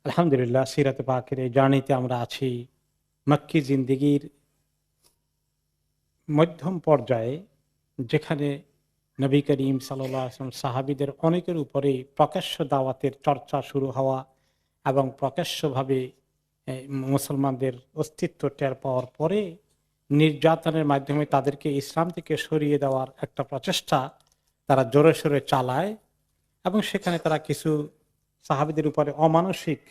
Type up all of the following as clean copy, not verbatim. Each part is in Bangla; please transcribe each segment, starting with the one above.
আলহামদুলিল্লাহ, সিরাতে পাকের এই জার্নিতে আমরা আছি। মক্কি জিন্দেগির মধ্যম পর্যায়ে, যেখানে নবী করিম সাল্লাল্লাহু আলাইহি ওয়াসাল্লাম সাহাবীদের অনেকের উপরেই প্রকাশ্য দাওয়াতের চর্চা শুরু হওয়া এবং প্রকাশ্যভাবে এ মুসলমানদের অস্তিত্ব টের পাওয়ার পরে নির্যাতনের মাধ্যমে তাদেরকে ইসলাম থেকে সরিয়ে দেওয়ার একটা প্রচেষ্টা তারা জোরে সোরে চালায়। এবং সেখানে তারা কিছু সাহাবীদের উপরে অমানসিক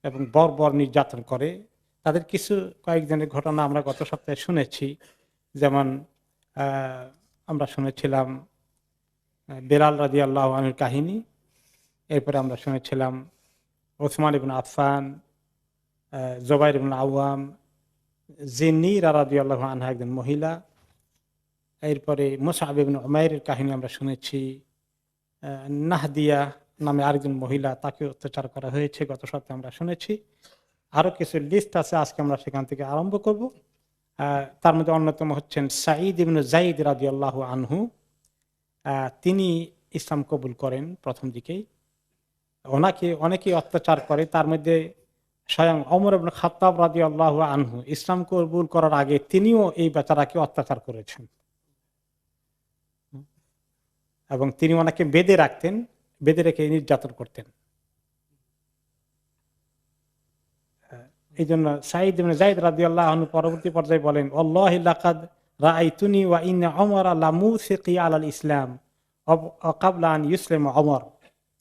এবং বর্বর নির্যাতন করে। তাদের কিছু কয়েকজনের ঘটনা আমরা গত সপ্তাহে শুনেছি। যেমন আহ, আমরা শুনেছিলাম বেলাল রাদিয়াল্লাহু আনহুর কাহিনী। এরপরে আমরা শুনেছিলাম ওসমান ইবনে আফফান, জুবাইর ইবনে আওয়াম, জিন্নীরা রাদিয়াল্লাহু আনহা একজন মহিলা। এরপরে মুসআব ইবনে উমাইরের কাহিনী আমরা শুনেছি। নাহদিয়া নামে আরেকজন মহিলা, তাকে অত্যাচার করা হয়েছে, গত সপ্তাহে আমরা শুনেছি। আরো কিছু লিস্ট আছে, আজকে আমরা সেখান থেকে আরম্ভ করব। তার মধ্যে অন্যতম হচ্ছেন সাঈদ ইবনে যায়েদ রাদিয়াল্লাহু আনহু। তিনি ইসলাম কবুল করেন প্রথম দিকেই। ওনাকে অনেকেই অত্যাচার করে, তার মধ্যে স্বয়ং ওমর ইবনে খাত্তাব রাদিয়াল্লাহু আনহু ইসলাম কবুল করার আগে তিনিও এই বেচারাকে অত্যাচার করেছেন এবং তিনি ওনাকে বেঁধে রাখতেন, বেঁধে রেখে নির্যাতন করতেন। এই জন্য সাঈদ ইবনে যায়েদ রাদিয়াল্লাহু আনহু পরবর্তী পর্যায়ে বলেন, আল্লাহি লাকাদ রাআইতুনি ওয়া ইন্না ওমর লামুসিকি আলাল ইসলাম ক্বাবলা আন ইউসলিমা ওমর।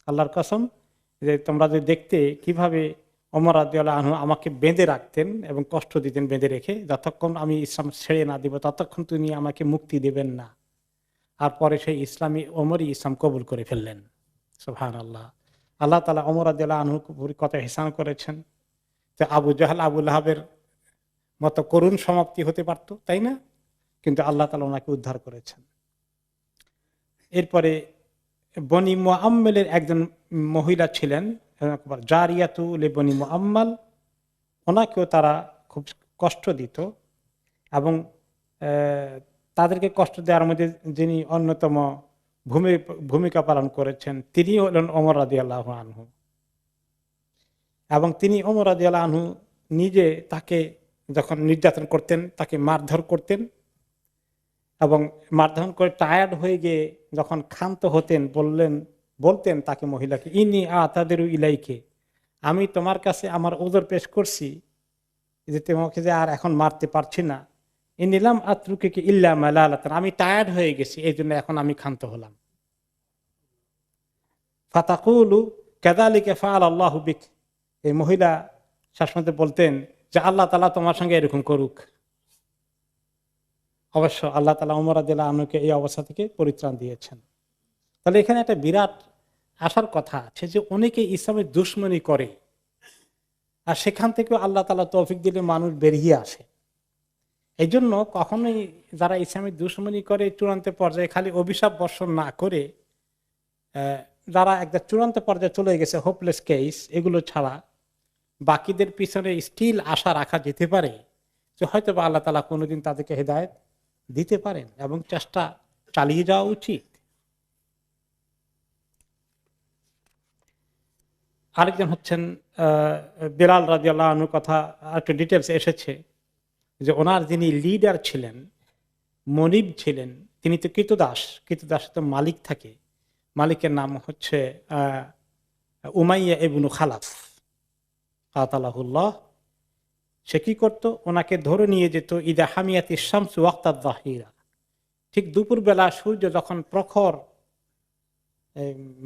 আল্লাহর কসম, যে তোমরা যে দেখতে কিভাবে ওমর রাদিয়াল্লাহু আনহু আমাকে বেঁধে রাখতেন এবং কষ্ট দিতেন, বেঁধে রেখে যতক্ষণ আমি ইসলাম ছেড়ে না দিব ততক্ষণ তিনি আমাকে মুক্তি দেবেন না। আর পরে সেই ইসলামী ওমরই ইসলাম কবুল করে ফেললেন। সুবহানাল্লাহ। আল্লাহ তাআলা ওমর রাদিয়াল্লাহু আনহু কত ইহসান করেছেন। যে আবু জাহাল, আবু লাহাবের মতো করুণ সমাপ্তি হতে পারত, তাই না? কিন্তু আল্লাহ তাআলা ওনাকে উদ্ধার করেছেন। এরপরে বনি মুআম্মালের একজন মহিলা ছিলেন, জারিয়াতু লি বনি মুআম্মাল। ওনাকেও তারা খুব কষ্ট দিত এবং তাদেরকে কষ্ট দেওয়ার মধ্যে যিনি অন্যতম ভূমিকা পালন করেছেন তিনি হলেন ওমর রাদিয়াল্লাহু আনহু। এবং তিনি ওমর রাদিয়াল্লাহু আনহু নিজে তাকে যখন নির্যাতন করতেন, তাকে মারধর করতেন এবং মারধর করে টায়ার্ড হয়ে গিয়ে যখন ক্ষান্ত হতেন বলতেন তাকে, মহিলাকে, ইনি আতাদেরু ইলাইকে, আমি তোমার কাছে আমার ওজর পেশ করছি যে তোমাকে যে আর এখন মারতে পারছি না। ইনিলাম আতরুকে কি ইল্লা মালালাতান, আমি টায়ার্ড হয়ে গেছি, এই জন্য এখন আমি ক্ষান্ত হলাম। ফাতাকুলু কাযালিকা ফাআল আল্লাহু বিক, এই মহিলা শাসনতে বলতেন যে আল্লাহ তাআলা তোমার সঙ্গে এরকম করুক। অবশ্য আল্লাহ তাআলা ওমর রাদিয়াল্লাহু আনহুকে এই অবস্থা থেকে পরিত্রাণ দিয়েছেন। তাহলে এখানে একটা বিরাট আসার কথা আছে যে অনেকে ইসলামের দুশমনি করে, আর সেখান থেকেও আল্লাহ তাআলা তৌফিক দিলে মানুষ বেরিয়ে আসে। এই জন্য কখনোই যারা ইসলামের দুশমনি করে চূড়ান্ত পর্যায়ে খালি অভিশাপ বর্ষণ না করে, যারা একটা চূড়ান্ত পর্যায়ে চলে গেছে, হোপলেস কেস, এগুলো ছাড়া বাকিদের পিছনে স্টিল আশা রাখা যেতে পারে যে হয়তো বা আল্লাহ তাআলা কোনোদিন তাদেরকে হেদায়েত দিতে পারেন এবং চেষ্টা চালিয়ে যাওয়া উচিত। আরেকজন হচ্ছেন বেলাল রাদিয়াল্লাহু আনহুর কথা একটু ডিটেলস এসেছে যে ওনার যিনি লিডার ছিলেন, মনিব ছিলেন, তিনি তো কৃতদাস তো মালিক থাকে, মালিকের নাম হচ্ছে উমাইয়া ইবনু খালাফ কাতালাহুল্লাহ। সে কি করতো, ওনাকে ধরে নিয়ে যেত ইদা হামিয়াতি শামসু ওয়াক্তাদ যাহিরা, ঠিক দুপুর বেলা সূর্য যখন প্রখর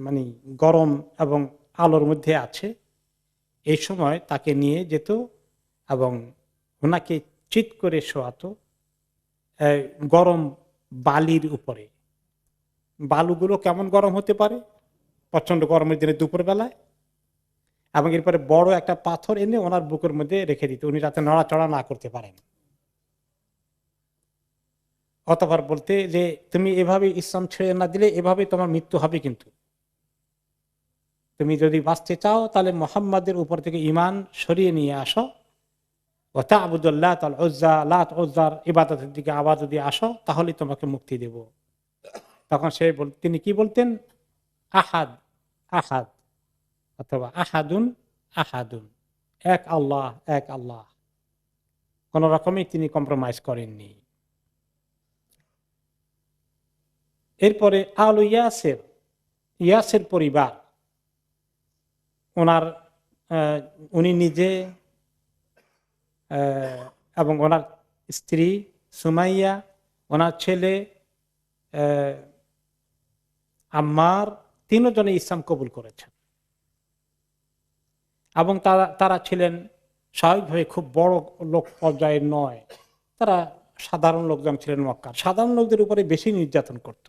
মানে গরম এবং আলোর মধ্যে আছে, এই সময় তাকে নিয়ে যেত এবং ওনাকে চিৎ করে শোয়াতো গরম বালির উপরে। বালুগুলো কেমন গরম হতে পারে, প্রচন্ড গরমের দিনে দুপুর বেলায়। এবং এরপরে বড় একটা পাথর এনে ওনার বুকের মধ্যে রেখে দিত, উনি যাতে নড়াচড়া না করতে পারেন। অতঃপর বলতে যে তুমি এভাবে ইসলাম ছেড়ে না দিলে এভাবে তোমার মৃত্যু হবে, কিন্তু তুমি যদি বাঁচতে চাও তাহলে মুহাম্মাদের উপর থেকে ঈমান সরিয়ে নিয়ে আসো, ওয়া তা'বুদুল্লাহ তাআলা উজ্জা লাত উজ্জার ইবাদতের দিকে আবার যদি আসো তাহলে তোমাকে মুক্তি দেব। তখন তিনি কি বলতেন, আহাদ আহাদ অথবা আহাদুন আহাদুন, এক আল্লাহ, এক আল্লাহ। কোন রকমই তিনি কম্প্রোমাইজ করেননি। এরপরে আলু ইয়াসের, ইয়াসের পরিবার, ওনার উনি নিজে এবং ওনার স্ত্রী সুমাইয়া, ওনার ছেলে আম্মার, তিনজনে ইসলাম কবুল করেছেন। এবং তারা ছিলেন স্বাভাবিকভাবে খুব বড় লোক পর্যায়ের নয়, তারা সাধারণ লোকজন ছিলেন। মক্কার সাধারণ লোকদের উপরে বেশি নির্যাতন করত।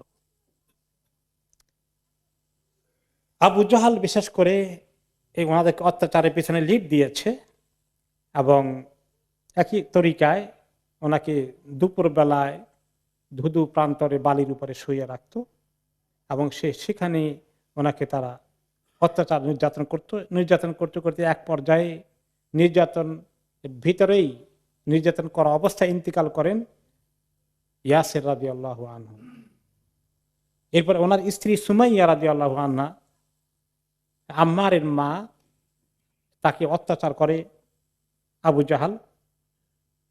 আবু জাহাল বিশেষ করে এই ওনাদেরকে অত্যাচারের পিছনে লিড দিয়েছে এবং একই তরিকায় ওনাকে দুপুর বেলায় ধুধু প্রান্তরে বালির উপরে শুয়ে রাখত এবং সেখানে ওনাকে তারা অত্যাচার নির্যাতন করতে করতে এক পর্যায়ে নির্যাতন ভিতরেই নির্যাতন করা অবস্থায় ইন্তিকাল করেন ইয়াসির রাদিয়াল্লাহু আনহু। এরপর ওনার স্ত্রী সুমাইয়া রাদিয়াল্লাহু আনহা, আম্মারের মা, তাকে অত্যাচার করে আবু জাহাল,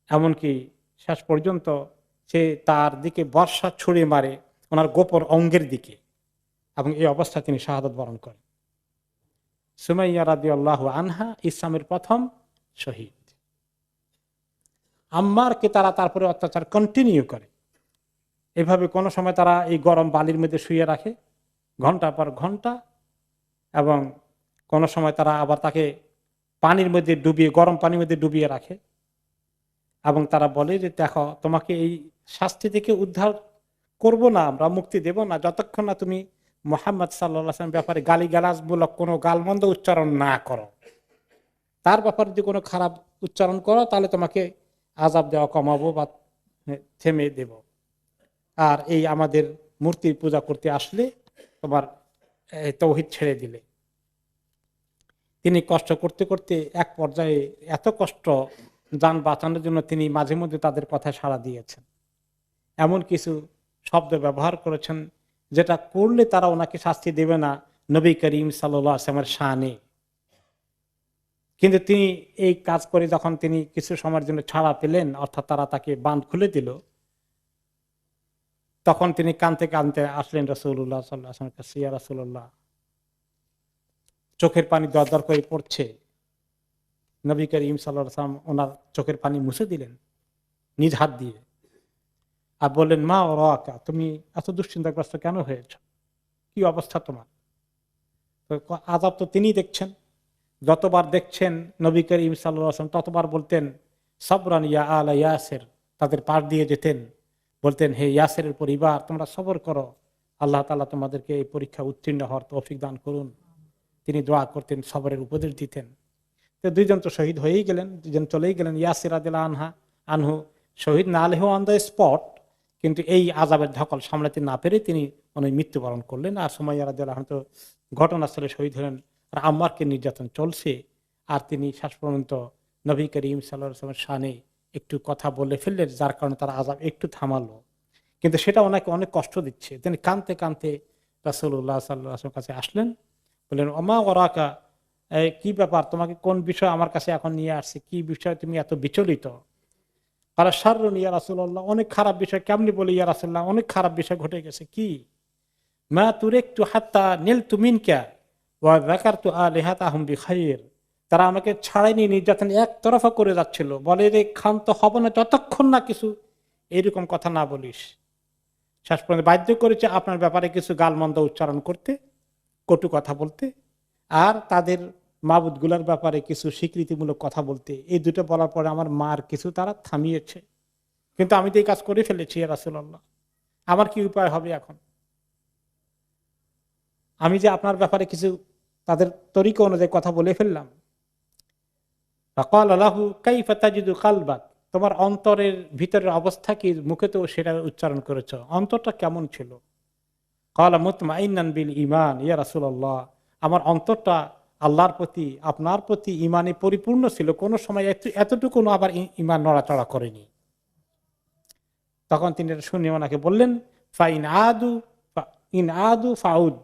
এমনকি শেষ পর্যন্ত সে তার দিকে বর্ষা ছুড়ে মারে ওনার গোপন অঙ্গের দিকে, এবং এই অবস্থায় তিনি শাহাদাত বরণ করেন। সুমাইয়া রাদিয়াল্লাহু আনহা ইসলামের প্রথম শহীদ। আম্মারকে তারা তারপরে অত্যাচার কন্টিনিউ করে। এভাবে কোনো সময় তারা এই গরম বালির মধ্যে শুয়ে রাখে ঘন্টা পর ঘন্টা, এবং কোনো সময় তারা আবার তাকে পানির মধ্যে ডুবিয়ে, গরম পানির মধ্যে ডুবিয়ে রাখে এবং তারা বলে যে দেখো, তোমাকে এই শাস্তি থেকে উদ্ধার করব না, আমরা মুক্তি দেব না যতক্ষণ না তুমি মুহাম্মদ সাল্লাল্লাহু আলাইহি ওয়াসাল্লাম ব্যাপারে গালিগালাজমূলক কোনো গালমন্দ উচ্চারণ না করো। তার ব্যাপারে যদি কোনো খারাপ উচ্চারণ করো তাহলে তোমাকে আযাব দেওয়া কমাবো বা থেমে দেব। আর এই আমাদের মূর্তির পূজা করতে আসলে তোমার তাওহীদ ছেড়ে দিলে। তিনি কষ্ট করতে করতে এক পর্যায়ে এত কষ্ট, যান বাঁচানোর জন্য তিনি মাঝে মধ্যে তাদের কথায় সাড়া দিয়েছেন। এমন কিছু শব্দ ব্যবহার করেছেন যেটা করলে তারা ওনাকে শাস্তি দেবে না নবী করিম সাল্লাল্লাহু আলাইহি ওয়াসাল্লামের শানে। কিন্তু তিনি এই কাজ করে যখন তিনি কিছু সময়ের জন্য ছাড়া পেলেন, অর্থাৎ তারা তাকে বাঁধ খুলে দিল, তখন তিনি কাঁদতে কাঁদতে আসলেন রাসূলুল্লাহ সাল্লাল্লাহু আলাইহি ওয়াসাল্লামের কাছে। ইয়া রাসূলুল্লাহ, চোখের পানি দরদর করে পড়ছে। নবী করিম সাল্লাল্লাহু আলাইহি ওয়াসাল্লাম ওনার চোখের পানি মুছে দিলেন নিজ হাত দিয়ে, আর বললেন, মা ওরাকা, তুমি এত দুশ্চিন্তাগ্রস্ত কেন হয়েছ, কি অবস্থা তোমার? আযাব তো তিনি দেখছেন, যতবার দেখছেন নবী করিম সাল্লাল্লাহু আলাইহি ওয়াসাল্লাম ততবার বলতেন সবরান ইয়া আলা ইয়াসির, তাদের পার দিয়ে যেতেন, বলতেন হে ইয়াসিরের পরিবার, তোমরা সবর করো, আল্লাহ তাআলা তোমাদেরকে এই পরীক্ষা উত্তীর্ণ হওয়ার তৌফিক দান করুন। তিনি দোয়া করতেন, সবরের উপদেশ দিতেন। তো দুইজন তো শহীদ হয়েই গেলেন, দুজন চলেই গেলেন। ইয়াসির রাদিয়াল্লাহু আনহু শহীদ না হলেও অন দ্য স্পট, কিন্তু এই আযাবের ধকল সামলাতে না পেরে তিনি মৃত্যুবরণ করলেন। আর সুমাইয়া রাদিয়াল্লাহু আনহা তো ঘটনাস্থলে শহীদ হলেন। আর আম্মারকে নির্যাতন চলছে, আর তিনি শেষ পর্যন্ত নবী করিম সাল্লাল্লাহু আলাইহি ওয়াসাল্লামের শানে একটু কথা বলে ফেললেন, যার কারণে তার আযাব একটু থামালো। কিন্তু সেটা ওনাকে অনেক কষ্ট দিচ্ছে। তিনি কাঁদতে কাঁদতে রাসূলুল্লাহ সাল্লাল্লাহু আলাইহি ওয়াসাল্লামের কাছে আসলেন, বললেন, ওমা ওরাকা, কি ব্যাপার, তোমাকে কোন বিষয় আমার কাছে এখন নিয়ে আসছে, কি বিষয় তুমি এত বিচলিত? আলা শাররুন ইয়া রাসূলুল্লাহ, অনেক খারাপ বিষয়। কেমনি বলি ইয়া রাসূলুল্লাহ, অনেক খারাপ বিষয় ঘটে গেছে। কি? মা তুরিকতু হাত্তা নিলতু মিনকা ওয়া যাকারতু আলিহাতাহুম বিখাইর, তারা আমাকে ছাড়াইনি, নির্যাতন একতরফা করে যাচ্ছিল। বলে রে, ক্ষান্ত হব না যতক্ষণ না কিছু এইরকম কথা না বলিস। শেষ পর্যন্ত বাধ্য করেছে আপনার ব্যাপারে কিছু গালমন্দ উচ্চারণ করতে, কটু কথা বলতে, আর তাদের মাবুদগুলার ব্যাপারে কিছু স্বীকৃতিমূলক কথা বলতে। এই দুটো বলার পরে আমার মার কিছু তারা থামিয়েছে, কিন্তু আমি তো এই কাজ করে ফেলেছি ইয়া রাসূলুল্লাহ, আমার কি উপায় হবে এখন? আমি যে আপনার ব্যাপারে কিছু তাদের তরিকা অনুযায়ী কথা বলে ফেললাম। ফাকালা লাহু কাইফা তাজিদু কালবাক, তোমার অন্তরের ভিতরের অবস্থা কি? মুখে তো সেটা উচ্চারণ করেছো, অন্তরটা কেমন ছিল? ক্বালা মুতমাইন্নান বিল ঈমান ইয়া রাসূলুল্লাহ, আমার অন্তরটা আল্লাহর প্রতি, আপনার প্রতি ঈমানে পরিপূর্ণ ছিল, কোনো সময় এতটুকু আবার ঈমান নড়াচড়া করেনি। তখন তিনি শুনে ওনাকে বললেন, ইন আদু ফাউদ,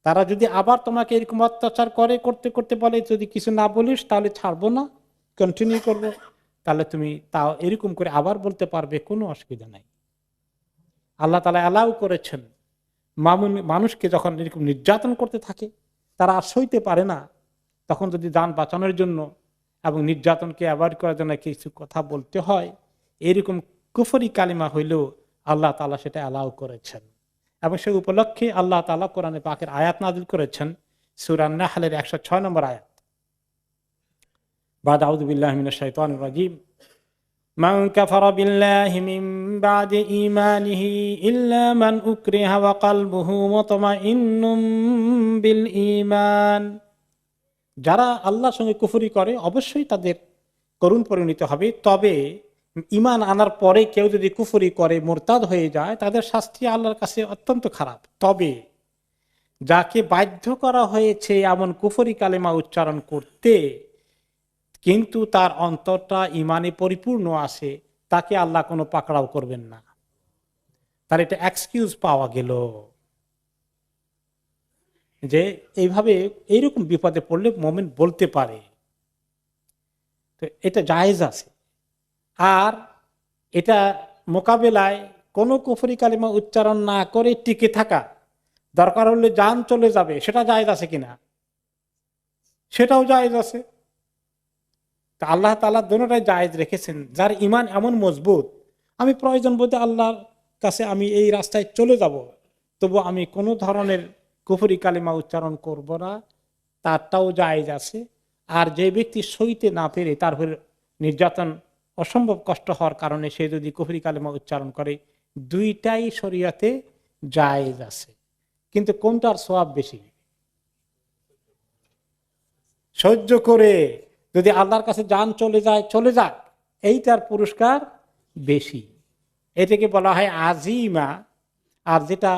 তারা যদি আবার তোমাকে এরকম অত্যাচার করতে করতে বলে যদি কিছু না বলিস তাহলে ছাড়বো না, কন্টিনিউ করবো, তাহলে তুমি তাও এরকম করে আবার বলতে পারবে, কোনো অসুবিধা নাই। আল্লাহ তাআলা অ্যালাউ করেছেন মানুষকে যখন এরকম নির্যাতন করতে থাকে, তারা আর সইতে পারে না, তখন যদি যান বাঁচানোর জন্য এবং নির্যাতনকে অ্যাভয়েড করার জন্য কিছু কথা বলতে হয়, এরকম কুফরি কালিমা হইলেও আল্লাহ তাআলা সেটা অ্যালাউ করেছেন। এবং সেই উপলক্ষে আল্লাহ তাআলা কোরআনে পাকের আয়াত নাযিল করেছেন, সূরা নাহলের 106 নম্বর আয়াত। বাদ আউযু বিল্লাহি মিনাশ শাইতানির রাজীম। মান কাফারা বিল্লাহি মিন বাদি ঈমানিহি ইল্লা মান উকরিহা ওয়া কলবুহু মুতমাইন্নুম বিল ঈমান। যারা আল্লাহর সঙ্গে কুফরি করে অবশ্যই তাদের করুণ পরিণতি হবে, তবে ঈমান আনার পরে কেউ যদি কুফরি করে মুরতাদ হয়ে যায়, তাদের শাস্তি আল্লাহর কাছে অত্যন্ত খারাপ। তবে যাকে বাধ্য করা হয়েছে এমন কুফরি কালেমা উচ্চারণ করতে, কিন্তু তার অন্তরটা ঈমানে পরিপূর্ণ আছে, তাকে আল্লাহ কোনো পাকড়াও করবেন না, তার এটা এক্সকিউজ পাওয়া গেল যে এইভাবে এইরকম বিপদে পড়লে মুমিন বলতে পারে, তো এটা জায়েজ আছে। আর এটা মোকাবেলায় কোনো কুফরি কালিমা উচ্চারণ না করে টিকে থাকা, দরকার হলে জান চলে যাবে, সেটা জায়েজ আছে কিনা, সেটাও জায়েজ আছে। তা আল্লাহ তাআলা দুটোটাই জায়েজ রেখেছেন। যার ঈমান এমন মজবুত, আমি প্রয়োজন বোধে আল্লাহর কাছে আমি এই রাস্তায় চলে যাব, তবু আমি কোনো ধরনের কুফরি কালিমা উচ্চারণ করব না, তারটাও জায়েজ আছে। আর যে ব্যক্তি সইতে না পেরে, তারপর নির্যাতন অসম্ভব কষ্ট হওয়ার কারণে সে যদি কুফরি কালিমা উচ্চারণ করে, দুইটাই শরীয়তে জায়েজ আছে। কিন্তু কোনটার সওয়াব বেশি? সহ্য করে যদি আল্লাহর কাছে জান চলে যায়, চলে যাক, এইটার পুরস্কার বেশি। এটাকে বলা হয় আজিমা। আর যেটা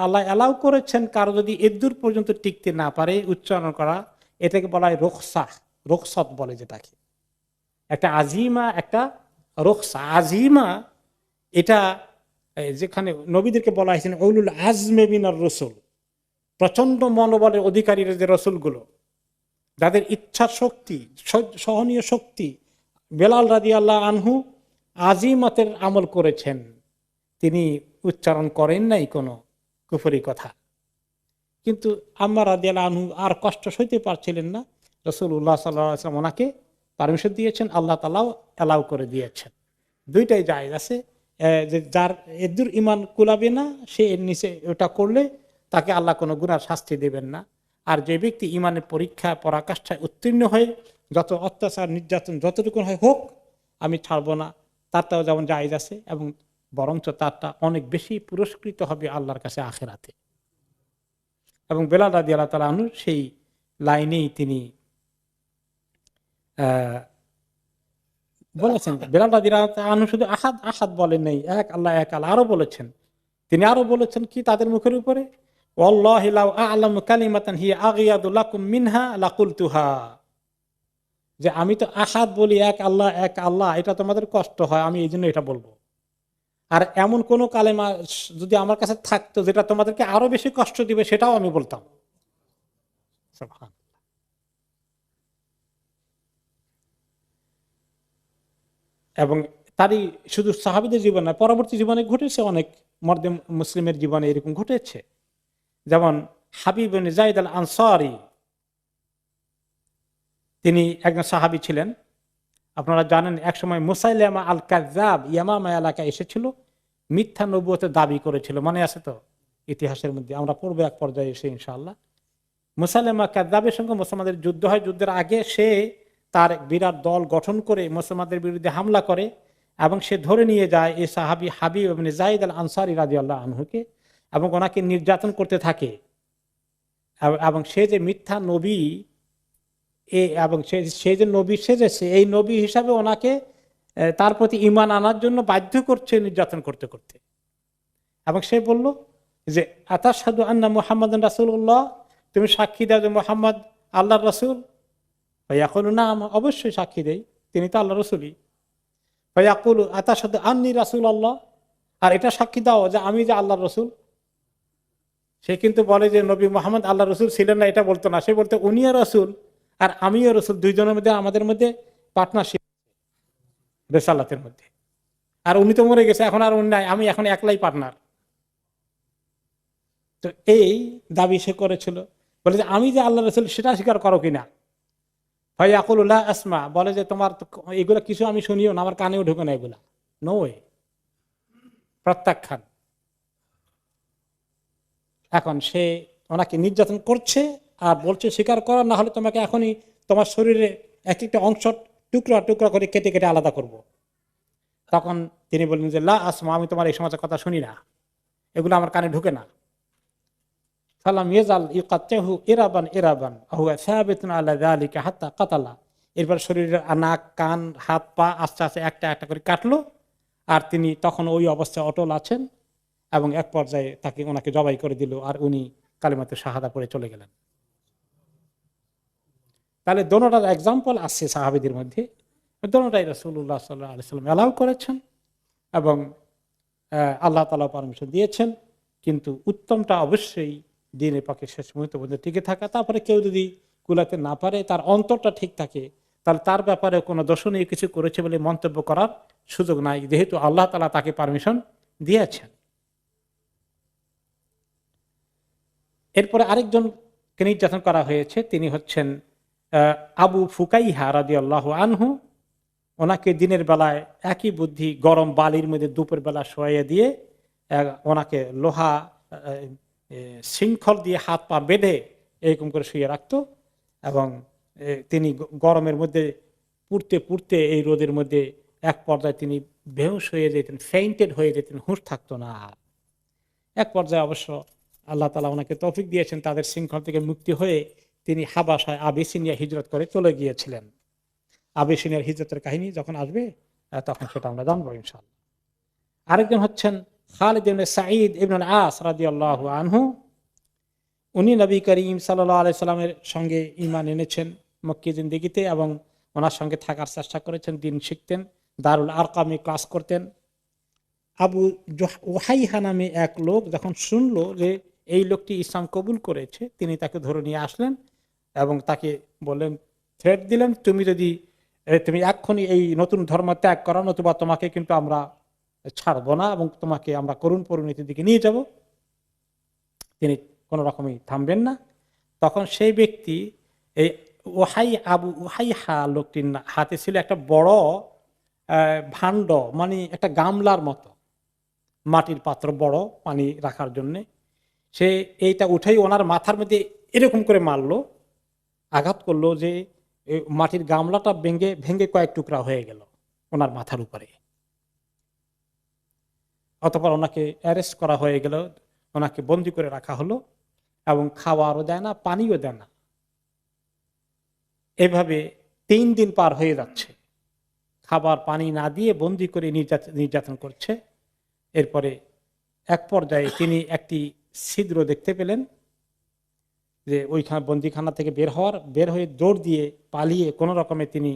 আল্লাহ অ্যালাউ করেছেন কারো যদি এদূর পর্যন্ত টিকতে না পারে উচ্চারণ করা, এটাকে বলা হয় রুখসাহ, রুখসত বলে যেটাকে। একটা আজিমা, একটা রুখসা। আজিমা এটা যেখানে নবীদেরকে বলা হয়েছে উলুল আজমে মিনার রসুল, প্রচন্ড মনোবলের অধিকারীরা যে রসুলগুলো, যাদের ইচ্ছা শক্তি, সহনীয় শক্তি, বেলাল রাদিয়াল্লাহু আনহু আজিমতের আমল করেছেন, তিনি উচ্চারণ করেন নাই কোনো কুফরি কথা। কিন্তু আম্মার রাদিয়াল্লাহু আনহু আর কষ্ট সইতে পারছিলেন না, রাসূলুল্লাহ সাল্লাল্লাহু আলাইহি ওয়াসাল্লাম ওনাকে পারমিশন দিয়েছেন, আল্লাহ তাআলাও অ্যালাউ করে দিয়েছেন। দুইটাই জায়েজ আছে। যে যার এদুর ঈমান কুলাবে না, সে এর নিচে ওটা করলে তাকে আল্লাহ কোনো গুনার শাস্তি দেবেন না। আর যে ব্যক্তি ঈমানের পরীক্ষা পরাকাষ্ঠায় উত্তীর্ণ হয়ে যত অত্যাচার নির্যাতন যতটুকু হয় হোক, আমি ছাড়বো না, তারটাও যেমন জায়েজ আছে, এবং বরঞ্চ তারটা অনেক বেশি পুরস্কৃত হবে আল্লাহর কাছে আখিরাতে। এবং বেলাল রাদিয়াল্লাহু তাআলা আনহু সেই লাইনেই তিনি বলেছেন। বেলাল রাদিয়াল্লাহু তাআলা আনহু শুধু আহাদ আহাদ বলেন নাই, এক আল্লাহ এক আল্লাহ আরো বলেছেন। তিনি আরো বলেছেন কি তাদের মুখের উপরে, ওয়াল্লাহি লাউ আ'লামু কালিমাতান হিয়া আগয়াদু লাকুম মিনহা লাকুলতুহা, যে আমি তো আহাদ বলি, এক আল্লাহ, এটা তোমাদের কষ্ট হয়, আমি এই জন্য এটা বলবো। আর এমন কোন কালেমা যদি আমার কাছে থাকতো যেটা তোমাদেরকে আরো বেশি কষ্ট দিবে, সেটাও আমি বলতাম। সুবহান। এবং তারই শুধু সাহাবীদের জীবনে, পরবর্তী জীবনে ঘটেছে, অনেক মর্দে মুসলিমের জীবনে এরকম ঘটেছে। যেমন হাবিব ইবনে যায়েদ আল আনসারী, তিনি একজন সাহাবী ছিলেন। আপনারা জানেন একসময় মুসাইলামা আল কাযযাব ইয়ামামা এলাকায় এসেছিল, মিথ্যা নবুয়তের দাবি করেছিল, মনে আছে তো ইতিহাসের মধ্যে, আমরা পড়বো এক পর্যায়ে এসে ইনশাআল্লাহ। মুসাইলামা কাযযাবের সঙ্গে মুসলমানদের যুদ্ধ হয়। যুদ্ধের আগে সে তার বিরাট দল গঠন করে মুসলমানদের বিরুদ্ধে হামলা করে, এবং সে ধরে নিয়ে যায় এই সাহাবী হাবিব ইবনে যায়েদ আল আনসারী রাদিয়াল্লাহু আনহুকে, এবং ওনাকে নির্যাতন করতে থাকে। এবং সে যে মিথ্যা নবী, এবং সে যে নবী সেজেছে, এই নবী হিসাবে ওনাকে তার প্রতি ঈমান আনার জন্য বাধ্য করছে নির্যাতন করতে করতে। এবং সে বলল যে আতাশহাদু আন্না মুহাম্মাদান রাসূলুল্লাহ, তুমি সাক্ষী দাও যে মুহাম্মদ আল্লাহর রাসূল? ফায়াকুলু নাম, অবশ্যই সাক্ষী দেই, তিনি তো আল্লাহর রাসূলই। ফায়াকুলু আতাশহাদু আন্নী রাসূলুল্লাহ, আর এটা সাক্ষী দাও যে আমি যে আল্লাহর রাসূল? সে কিন্তু বলে যে নবী মোহাম্মদ আল্লাহ রসুল ছিলেন না, এটা বলতো না। সে বলতো উনিও রসুল আর আমিও রসুল, দুইজনের মধ্যে আমাদের মধ্যে পার্টনারশিপ রেসালাতের মধ্যে। আর উনি তো মরে গেছে, এখন আর উনি নাই, আমি এখন একলাই পার্টনার। তো এই দাবি সে করেছিল। বলে যে আমি যে আল্লাহ রসুল সেটা স্বীকার করো কিনা। ভাই আকুল্লাহ আসমা বলে যে তোমার এগুলো কিছু আমি শুনিও না, আমার কানেও ঢুকে না এগুলা, নো ওয়ে, প্রত্যাখ্যান। এখন সে ওনাকে নির্যাতন করছে আর বলছে স্বীকার করো, না হলে তোমাকে এখনই তোমার শরীরে এক একটা অংশ টুকরা টুকরা করে কেটে কেটে আলাদা করব। তখন তিনি বললেন যে লা আসমা, আমি তোমার এই সমাজের কথা শুনি না, এগুলো আমার কানে ঢুকে না। ফালাম ইয়াজাল ইকাত্তাহু ইরাবান ইরাবান হুয়া সাবিতুন আলা যালিকা হাত্তা কাতালা। এরপর শরীরের নাক কান হাত পা আস্তে আস্তে একটা একটা করে কাটলো, আর তিনি তখন ওই অবস্থায় অটল আছেন এবং এক পর্যায়ে ওনাকে জবাই করে দিল, আর উনি কালিমাতুশ শাহাদা পড়ে চলে গেলেন। তাহলে দোনোটার এক্সাম্পল আছে সাহাবীদের মধ্যে, দোনোটাই রাসূলুল্লাহ সাল্লাল্লাহু আলাইহি ওয়াসাল্লাম অ্যালাউ করেছেন এবং আল্লাহ তাআলা পারমিশন দিয়েছেন। কিন্তু উত্তমটা অবশ্যই দ্বীনের পক্ষে শেষ মুহূর্ত পর্যন্ত টিকে থাকা। তারপরে কেউ যদি কুলাতে না পারে, তার অন্তরটা ঠিক থাকে, তাহলে তার ব্যাপারে কোনো দর্শনীয় কিছু করেছে বলে মন্তব্য করার সুযোগ নাই, যেহেতু আল্লাহ তাআলা তাকে পারমিশন দিয়েছেন। এরপরে আরেকজনকে নির্যাতন করা হয়েছে, তিনি হচ্ছেন আবু ফুকাইহা রাদিয়াল্লাহু আনহু। ওনাকে দিনের বেলায় একই বুদ্ধি গরম বালির মধ্যে দুপুর বেলা শোয়াইয়ে দিয়ে ওনাকে লোহা শৃঙ্খল দিয়ে হাত পা বেঁধে এরকম করে শুয়ে রাখতো এবং তিনি গরমের মধ্যে পুড়তে পুড়তে এই রোদের মধ্যে এক পর্যায়ে তিনি বেহুশ হয়ে যেতেন, ফেইন্টেড হয়ে যেতেন, হুঁশ থাকতো না। এক পর্যায়ে অবশ্য আল্লাহ তাআলা ওনাকে তৌফিক দিয়েছেন, তাদের শৃঙ্খল থেকে মুক্তি হয়ে তিনি হাবাসায় আবিসিনিয়া হিজরত করে চলে গিয়েছিলেন। আবিসিনিয়ার হিজরতের কাহিনী যখন আসবে তখন সেটা আমরা জানবো ইনশাআল্লাহ। আরেকজন হচ্ছেন খালিদ ইবনে সাঈদ ইবনে আস রাদিয়াল্লাহু আনহু। উনি নবী করিম সাল্লাল্লাহু আলাইহি সাল্লামের সঙ্গে ঈমান এনেছেন মক্কি জিন্দেগিতে এবং ওনার সঙ্গে থাকার চেষ্টা করেছেন, দিন শিখতেন, দারুল আরকামে ক্লাস করতেন। আবু ওহাইহা নামে এক লোক যখন শুনলো যে এই লোকটি ইসলাম কবুল করেছে, তিনি তাকে ধরে নিয়ে আসলেন এবং তাকে বললেন, থ্রেট দিলেন, তুমি এক্ষুনি এই নতুন ধর্ম ত্যাগ করো, নতুবা তোমাকে কিন্তু আমরা ছাড়বো না এবং তোমাকে আমরা করুণ পরিণতির দিকে নিয়ে যাব। তিনি কোন রকমই থামবেন না। তখন সেই ব্যক্তি এই আবু ওহাইহা লোকটির হাতে ছিল একটা বড় ভাণ্ড, মানে একটা গামলার মতো মাটির পাত্র, বড় পানি রাখার জন্য। সে এইটা উঠেই ওনার মাথার মধ্যে এরকম করে মারলো, আঘাত করলো যে মাটির গামলাটা ভেঙে ভেঙে কয়েক টুকরা হয়ে গেল ওনার মাথার উপরে। অতঃপর ওনাকে অ্যারেস্ট করা হয়ে গেল, ওনাকে বন্দি করে রাখা হলো এবং খাওয়ারও দেয় না, পানিও দেয় না। এভাবে 3 দিন পার হয়ে যাচ্ছে, খাবার পানি না দিয়ে বন্দি করে নির্যাতন করছে। এরপরে এক পর্যায়ে তিনি একটি ছিদ্র দেখতে পেলেন, যে ওইখানে বন্দিখানা থেকে বের হয়ে দৌড় দিয়ে পালিয়ে কোন রকমে তিনি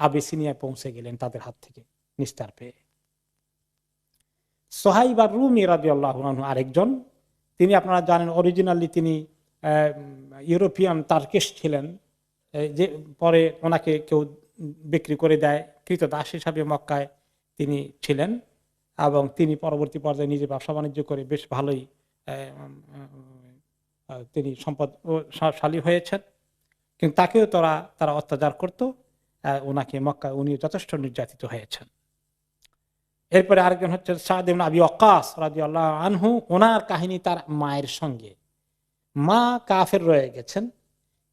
আবিসিনিয়ায় পৌঁছে গেলেন তাদের হাত থেকে নিস্তার পেয়ে। সোহাইব আর-রুমি রাদিয়াল্লাহু আনহু আরেকজন। তিনি আপনারা জানেন অরিজিনালি তিনি ইউরোপিয়ান টার্কিশ ছিলেন, যে পরে ওনাকে কেউ বিক্রি করে দেয়, কৃতদাস হিসাবে মক্কায় তিনি ছিলেন এবং তিনি পরবর্তী পর্যায়ে নিজে ব্যবসা বাণিজ্য করে বেশ ভালোই তিনি সম্পদশালী হয়েছেন। কিন্তু তাকেও তারা অত্যাচার করত, ওনাকে মক্কায় উনিও যথেষ্ট নির্যাতিত হয়েছেন। এরপরে আরেকজন হচ্ছে সাদ ইবনে আবি ওয়াক্কাস রাদিয়াল্লাহু আনহু। ওনার কাহিনী তার মায়ের সঙ্গে, মা কাফের রয়ে গেছেন,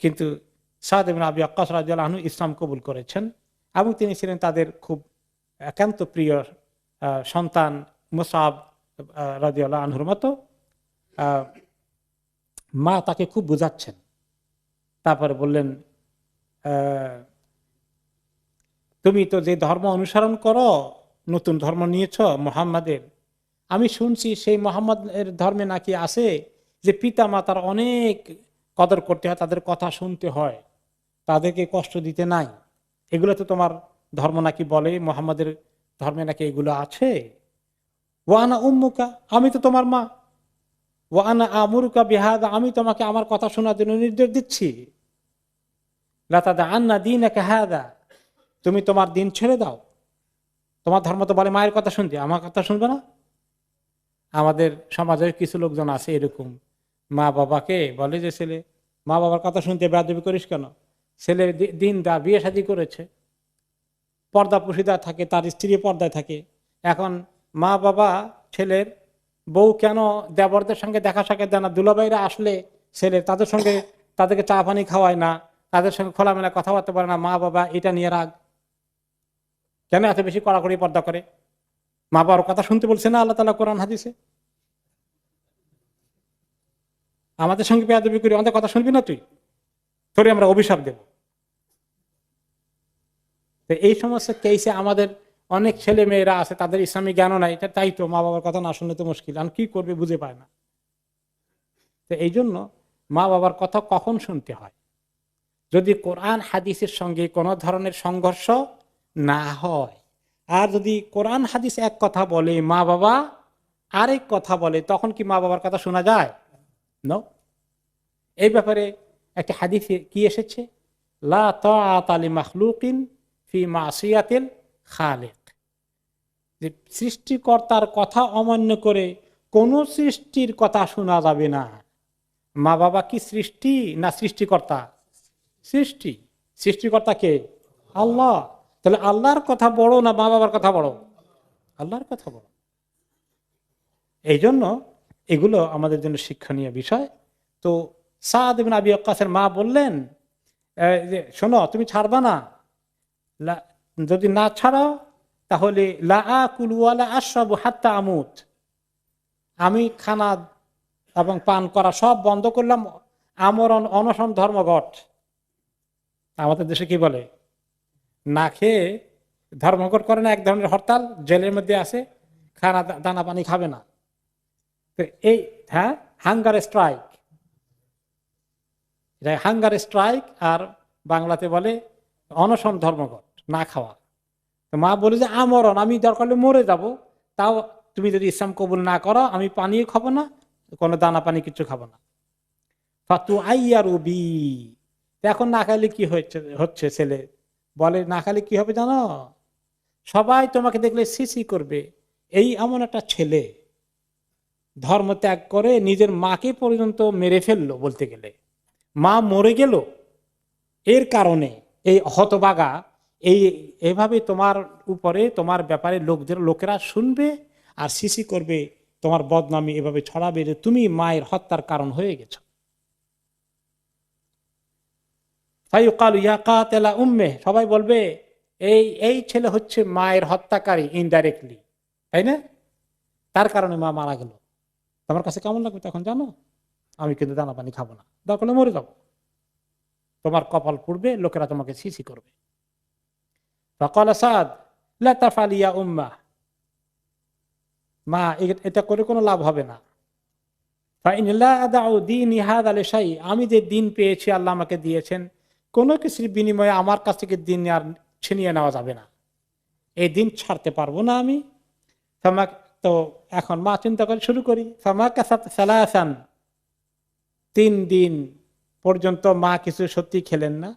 কিন্তু সাদ ইবনে আবি ওয়াক্কাস রাদিয়াল্লাহু আনহু ইসলাম কবুল করেছেন এবং তিনি ছিলেন তাদের খুব একান্ত প্রিয় সন্তান মুসআব রাদিয়াল্লাহু আনহুর মতো। মা তাকে খুব বুঝাচ্ছেন, তারপরে বললেন, তুমি তো যে ধর্ম অনুসরণ করো, নতুন ধর্ম নিয়েছ মুহাম্মাদের, আমি শুনছি সেই মুহাম্মাদের ধর্মে নাকি আছে যে পিতা মাতার অনেক কদর করতে হয়, তাদের কথা শুনতে হয়, তাদেরকে কষ্ট দিতে নাই। এগুলো তো তোমার ধর্ম নাকি বলে, মুহাম্মাদের ধর্মে নাকি এগুলো আছে। ওয়ানা উম্মুকা, আমি তো তোমার মা। ওয়া আনা আমুরুকা বিহাদা, আমি তোমাকে আমার কথা শোনার জন্য নির্দেশ দিচ্ছি। লা তাদআন্না দীনাকা হাদা, তুমি তোমার দিন ছেড়ে দাও। তোমার ধর্ম তো বলে মায়ের কথা শুনতে, আমার কথা শুনবে না। আমাদের সমাজের কিছু লোকজন আছে এরকম, মা বাবাকে বলে যে ছেলে মা বাবার কথা শুনতে বেয়াদবি করিস কেন? ছেলে দিনদার, বিয়ে শাদী করেছে, পর্দা পুশিদার থাকে, তার স্ত্রী পর্দায় থাকে। এখন মা বাবা ছেলের বউ কেন দেবরদের সঙ্গে দেখা সাক্ষাৎ দেয় না? দুলাভাইরা আসলে ছেলে তাদের সঙ্গে তাদেরকে চা পানি খাওয়ায় না, তাদের সঙ্গে খোলামেলা কথাবার্তা বলে না। মা বাবা এটা নিয়ে রাগ, কেন এত বেশি কড়াকড়ি পর্দা করে? মা বাবার কথা শুনতে বলছে না আল্লাহ তাআলা কোরআন হাদিসে? আমাদের সঙ্গে বেয়াদবি করি, আমাদের কথা শুনবি না তুই, তোরে আমরা অভিশাপ দেব। তো এই সমস্ত কেসে আমাদের অনেক ছেলে মেয়েরা আছে, তাদের ইসলামী জ্ঞানও নাই, এটা তাই তো মা বাবার কথা না শুনলে তো মুশকিল, আর কি করবে বুঝে পায় না। তো এই জন্য মা বাবার কথা কখন শুনতে হয়? যদি কোরআন হাদিসের সঙ্গে কোনো ধরনের সংঘর্ষ না হয়। আর যদি কোরআন হাদিস এক কথা বলে, মা বাবা আরেক কথা বলে, তখন কি মা বাবার কথা শোনা যায়? নো। এই ব্যাপারে একটা হাদিসে কি এসেছে? লা তাআতা লি মাখলুকিন ফি মাসিয়াতিল খালিক, যে সৃষ্টিকর্তার কথা অমান্য করে কোন সৃষ্টির কথা শোনা যাবে না। মা বাবা কি সৃষ্টি না সৃষ্টিকর্তা? সৃষ্টি। সৃষ্টিকর্তা কে? আল্লাহ। তাহলে আল্লাহর কথা বড় না মা বাবার কথা বড়? আল্লাহর কথা বড়। এই জন্য এগুলো আমাদের জন্য শিক্ষণীয় বিষয়। তো সাদ ইবনে আবি ওয়াক্কাসের মা বললেন যে শোনো, তুমি ছাড়বা না, যদি না ছাড়াও তাহলে লা আকুলু ওয়া লা আশরাবু হাত্তা আমুত, আমি খানা এবং পান করা সব বন্ধ করলাম, আমরণ অনশন ধর্মঘট। আমাদের দেশে কি বলে, না খেয়ে ধর্মঘট করে না, এক ধরনের হরতাল, জেলের মধ্যে আছে, খানা দানা পানি খাবে না। তো এই হাঙ্গার স্ট্রাইক, হাঙ্গার স্ট্রাইক, আর বাংলাতে বলে অনশন ধর্মঘট, না খাওয়া। তো মা বলে যে আমরণ, আমি দরকার হলে মরে যাব, তাও তুমি যদি ইসলাম কবুল না করো আমি পানিও খাবো না, কোনো দানা পানি কিছু খাবো না। ফাতু আইয়ারুবি, এখন না খাইলে কি হচ্ছে? ছেলে বলে না খাইলে কি হবে জানো? সবাই তোমাকে দেখলে সিসি করবে, এই এমন একটা ছেলে ধর্ম ত্যাগ করে নিজের মাকে পর্যন্ত মেরে ফেললো, বলতে গেলে মা মরে গেল এর কারণে। এই হতবাগা এইভাবে তোমার উপরে, তোমার ব্যাপারে লোকেরা শুনবে আর সিসি করবে, তোমার বদনামি এভাবে ছড়াবে যে তুমি মায়ের হত্যার কারণ হয়ে গেছো। ফায়ুকালু ইয়া কাতিলা উম্মে, সবাই বলবে এই ছেলে হচ্ছে মায়ের হত্যাকারী ইনডাইরেক্টলি, তাই না? তার কারণে মা মারা গেল। তোমার কাছে কেমন লাগবে তখন জানো? আমি কিন্তু দানা পানি খাবো না, দরকার হলে মরে যাবো, তোমার কপাল পুড়বে, লোকেরা তোমাকে সিসি করবে। ফাকালা সাদ লা তাফআলি ইয়া উম্মাহ, মা এটা করে কোনো লাভ হবে না। ফাইন লা আদাউ দীনি হাযা লিশাই, আমি যে দিন পেয়েছি আল্লাহ আমাকে দিয়েছেন, কোনো কিছুর বিনিময়ে আমার কাছ থেকে দিন আর ছিনিয়ে নেওয়া যাবে না, এই দিন ছাড়তে পারবো না আমি। তো এখন মা চিন্তা করে শুরু করি, ফামা কাসাত সালাসান, 3 দিন পর্যন্ত মা কিছু সত্যি খেলেন না,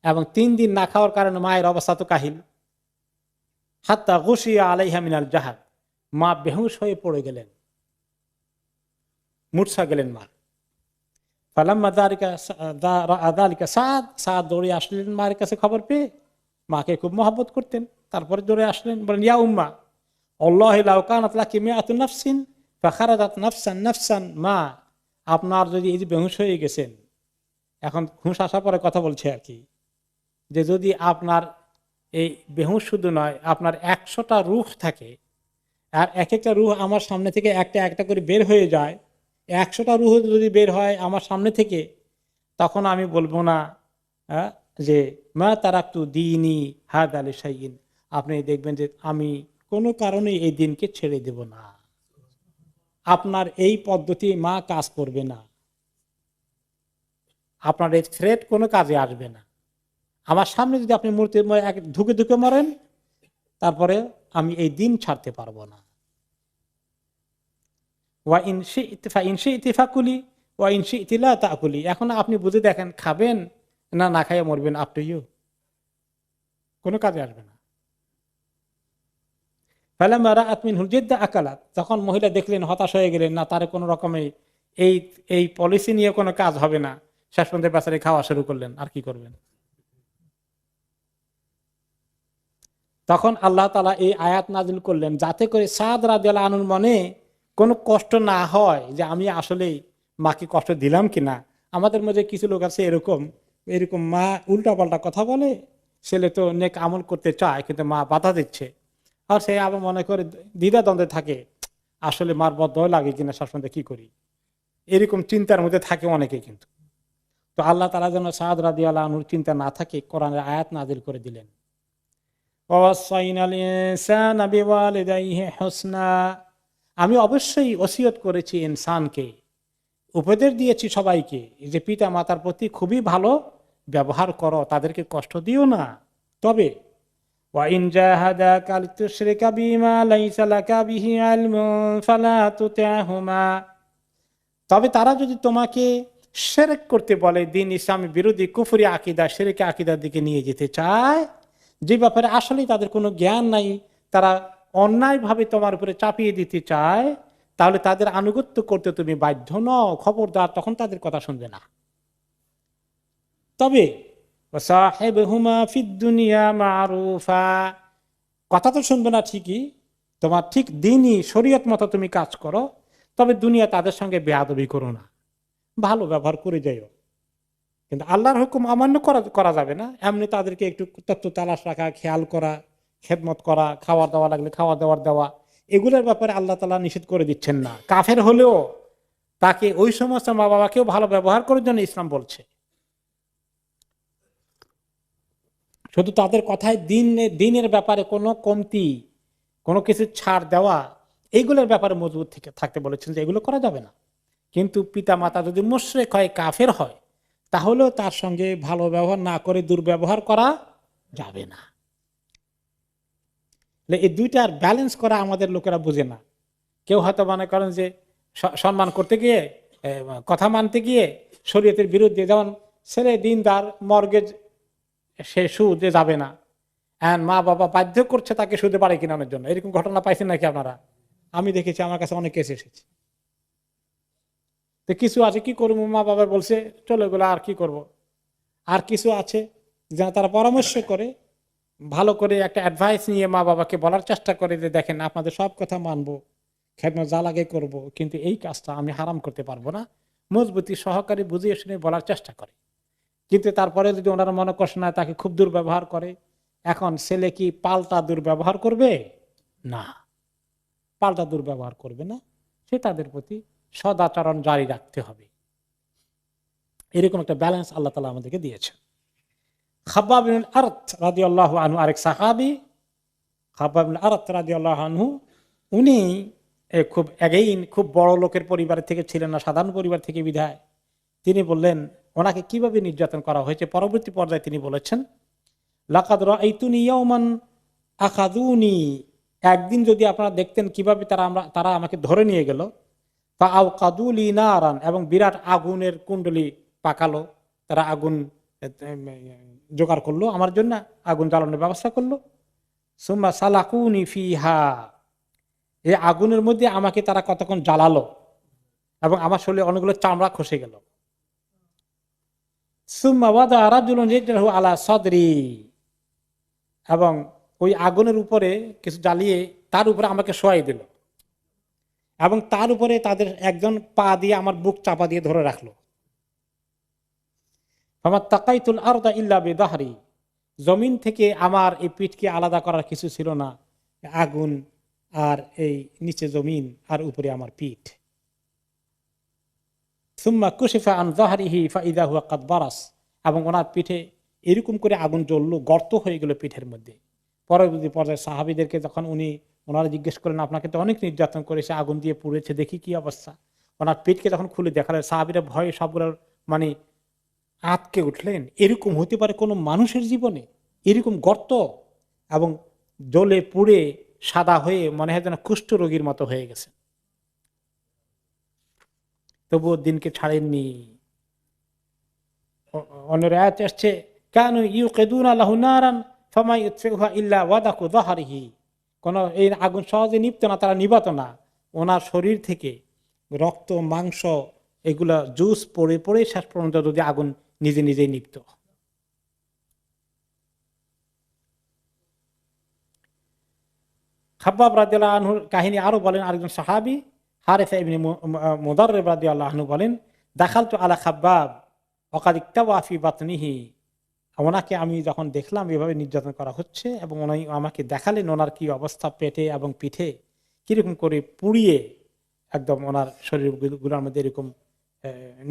এবং 3 দিন না খাওয়ার কারণে মায়ের অবস্থা তো কাহিল। হাত্তা গুশিয়া আলাইহা মিনাল জাহাদ, মা বেহুশ হয়ে পড়ে গেলেন, মূর্ছা গেলেন মা। ফালাম্মা যালিকা সাদ দৌড়ে আসলেন মায়ের কাছে খবর পেয়ে, মাকে খুব মহব্বত করতেন। তারপরে দৌড়ে আসলেন, বলেন ইয়া উম্মা আল্লাহি লাউ কানাত লাকি মিআতু নাফসিন ফাখারাজাত নাফসান নাফসান, মা আপনার যদি এই যে বেহুশ হয়ে গেছেন, এখন হুঁশ আসার পরে কথা বলছে আর কি, যে যদি আপনার এই বেহুশ শুধু নয়, আপনার 100টা রূহ থাকে, আর এক একটা রূহ আমার সামনে থেকে একটা একটা করে বের হয়ে যায়, 100টা রূহ যদি বের হয় আমার সামনে থেকে, তখন আমি বলবো না যে মা তারাকতু দীনি হাযা লিশাইইন, আপনি দেখবেন যে আমি কোনো কারণে এই দিনকে ছেড়ে দেব না। আপনার এই পদ্ধতি মা কাজ করবে না, আপনার এই থ্রেট কোনো কাজে আসবে না। আমার সামনে যদি আপনি মূর্তি ধুকে ধুকে মরেন, তারপরে আমি এই দিন ছাড়তে পারবো না। ওয়া ইনশি ইতিফাকুলি ওয়া ইনশি ইতিলা তাকুলি, এখন আপনি বুঝে দেখেন খাবেন না না খাইয়ে মরবেন, আপ টু ইউ, কোনো কাজে আসবে না। ফালাম্মা রাআত মিনহুল জিদ্দা আকালাত, যখন মহিলা দেখলেন হতাশ হয়ে গেলেন, না তার কোনো রকমে এই এই পলিসি নিয়ে কোনো কাজ হবে না, শেষ পর্যন্ত বেচারে খাওয়া শুরু করলেন, আর কি করবেন। তখন আল্লাহ তাআলা এই আয়াত নাজিল করলেন যাতে করে সাদ রাদিয়াল্লাহু আনহুর মনে কোনো কষ্ট না হয় যে আমি আসলে মাকে কষ্ট দিলাম কিনা। আমাদের মধ্যে কিছু লোক আছে এরকম এরকম মা উল্টাপাল্টা কথা বলে, ছেলে তো নেক আমল করতে চায় কিন্তু মা বাধা দিচ্ছে, আর সে আবার মনে করে দ্বিধা দ্বন্দ্বে থাকে, আসলে মার বদয় লাগে কিনা, সবসময় কি করি, এরকম চিন্তার মধ্যে থাকে অনেকে। কিন্তু তো আল্লাহ তাআলা যেন সাদ রাদিয়াল্লাহু আনহুর চিন্তা না থাকে, কোরআনের আয়াত নাজিল করে দিলেন, আমি অবশ্যই ওসিয়ত করেছি ইনসানকে, উপদেশ দিয়েছি সবাইকে যে পিতা মাতার প্রতি খুবই ভালো ব্যবহার করো, তাদেরকে কষ্ট দিও না। তবে ওয়াইন জাহাদাকা লিতুশরিকা বিমা লাইসা লাকা বিহি ইলমুন ফালা তুতি'হুমা, তবে তারা যদি তোমাকে শিরক করতে বলে, দ্বীন ইসলামের বিরোধী কুফরি আকীদা শিরকি আকীদার দিকে নিয়ে যেতে চায়, যে ব্যাপারে আসলেই তাদের কোনো জ্ঞান নাই, তারা অন্যায়ভাবে তোমার উপরে চাপিয়ে দিতে চায়, তাহলে তাদের আনুগত্য করতে তুমি বাধ্য নও, খবরদার, তখন তাদের কথা শুনবে না। তবে ওয়াসাহিবহুমা ফিদ দুনিয়া মারুফা, কথা তো শুনবে না ঠিকই, তোমার ঠিক দ্বীনি শরীয়ত মতো তুমি কাজ করো, তবে দুনিয়া তাদের সঙ্গে বেয়াদবি করো না, ভালো ব্যবহার করে যাইও। কিন্তু আল্লাহর হুকুম অমান্য করা যাবে না, এমনি তাদেরকে একটু তত্ত্ব তালাশ রাখা, খেয়াল করা, খেদমত করা, খাওয়া দাওয়া লাগলে খাওয়া দাওয়ার দেওয়া, এগুলোর ব্যাপারে আল্লাহ তাআলা নিষেধ করে দিচ্ছেন না। কাফের হলেও তাকে ওই সমস্ত মা বাবাকেও ভালো ব্যবহার করার জন্য ইসলাম বলছে। শুধু তাদের কথায় দিনের ব্যাপারে কোনো কমতি, কোনো কিছু ছাড় দেওয়া, এইগুলোর ব্যাপারে মজবুত থেকে থাকতে বলেছেন যে এগুলো করা যাবে না। কিন্তু পিতা মাতা যদি মুশরিক হয়, কাফের হয়, তাহলেও তার সঙ্গে ভালো ব্যবহার না করে দুর্ব্যবহার করা যাবে না। এই দুইটার ব্যালেন্স করা আমাদের লোকেরা বুঝে না। কেউ হয়তো মনে করেন যে সম্মান করতে গিয়ে, কথা মানতে গিয়ে শরীয়তের বিরুদ্ধে, যেমন ছেলে দিনদার, মর্গেজ সে সুদে যাবে না, মা বাবা বাধ্য করছে তাকে সুদে বাড়ি কিনানোর জন্য, এরকম ঘটনা পাইছেন নাকি আপনারা? আমি দেখেছি, আমার কাছে অনেক কেস এসেছে। তো কিছু আছে কি করবো, মা বাবা বলছে চলে গেলো, আর কি করব। আর কিছু আছে যারা তারা পরামর্শ করে, ভালো করে একটা অ্যাডভাইস নিয়ে মা বাবাকে বলার চেষ্টা করে যে দেখেন আপনাদের সব কথা মানবো, খেদমত যা লাগে করবো, কিন্তু এই কাজটা আমি হারাম করতে পারবো না, মজবুতি সহকারে বুঝিয়ে শুনে বলার চেষ্টা করে। কিন্তু তারপরে যদি ওনারা মনে কষ্ট না, তাকে খুব দুর্ব্যবহার করে, এখন ছেলে কি পাল্টা দুর্ব্যবহার করবে? না, পাল্টা দুর্ব্যবহার করবে না, সে তাদের প্রতি সদাচরণ জারি রাখতে হবে। এরকম একটা ব্যালেন্স আল্লাহ তাআলা আমাদেরকে দিয়েছেন। খাব্বাব ইবনুল আরত রাদিয়াল্লাহু আনহু, আরেক সাহাবী, খাব্বাব ইবনুল আরত রাদিয়াল্লাহু আনহু, উনি খুব বড় লোকের পরিবার থেকে ছিলেন না, সাধারণ পরিবার থেকে বিধায় তিনি বললেন ওনাকে কিভাবে নির্যাতন করা হয়েছে। পরবর্তী পর্যায়ে তিনি বলেছেন, লাকাদ রাআইতুনি ইয়াওমান আখাযুনি, একদিন যদি আপনারা দেখতেন কিভাবে তারা আমাকে ধরে নিয়ে গেল, ফা আওকাদুলি নারান, এবং বিরাট আগুনের কুণ্ডলি পাকালো, তারা আগুন জোগাড় করলো আমার জন্য, আগুন জ্বালানোর ব্যবস্থা করলো। সুম্মা সালাকুনি ফিহা, এই আগুনের মধ্যে আমাকে তারা কতক্ষণ জ্বালালো এবং আমার শরীরে অনেকগুলো চামড়া খসে গেল। সুম্মা ওয়াদা রাজুলুন ইয়াজরাহু আলা সাদরি, এবং ওই আগুনের উপরে কিছু জ্বালিয়ে তার উপরে আমাকে শোয়াই দিল, এবং তার উপরে তাদের একজন পা দিয়ে আমার বুক চাপা দিয়ে ধরে রাখলো। আমার তাকাইতুল আরদা ইল্লা বিদাহরি, জমিন থেকে আমার এই পিঠকে আলাদা করার কিছু ছিল না, আগুন আর এই নিচে জমিন আর উপরে আমার পিঠ। সুম্মা কুশিফা আন যাহরিহি ফাইদা হুয়া কাদ বারাস, এবং ওনার পিঠে এরকম করে আগুন জ্বললো, গর্ত হয়ে গেল পিঠের মধ্যে। পরবর্তী পর্যায়ে সাহাবীদেরকে যখন ওনারা জিজ্ঞেস করেন আপনাকে তো অনেক নির্যাতন করেছে, আগুন দিয়ে পুড়েছে, দেখি কি অবস্থা। ওনার পিঠকে যখন খুলে দেখালেন, সাহাবীরা ভয়ে সবগুলোর আঁতকে উঠলেন। এরকম হতে পারে কোনো মানুষের জীবনে? এরকম গর্ত এবং জ্বলে পুড়ে সাদা হয়ে মনে হয় যেন কুষ্ঠ রোগীর মতো হয়ে গেছে। তবুও দিনকে ছাড়েননি। অন্য আয়াতে আসছে কানু ইউকিদুনা লাহু নারান ফামা ইউতফিউহা ইল্লা ওয়াদাকু যাহরিহি, কোন এই আগুন সহজে নিভত না, তারা নিভাত না, ওনার শরীর থেকে রক্ত মাংস এগুলা জুস পড়ে পড়ে শেষ পর্যন্ত যদি আগুন নিজে নিজেই নিভত। খাব্বাব রাদিয়াল্লাহু আনহুর কাহিনী আরো বলেন আরেকজন সাহাবী হারিসা ইবনে মুদাররিব রাদিয়াল্লাহু আনহু বলেন, দাখালতু আলা খাব্বাব ওয়াকাদ ইক্তাওয়া ফি বাতনিহি, ওনাকে আমি যখন দেখলাম এভাবে নির্যাতন করা হচ্ছে এবং উনি আমাকে দেখালেন ওনার কি অবস্থা পেটে এবং পিঠে কিরকম করে পুড়িয়ে একদম ওনার শরীরগুলোর মধ্যে এরকম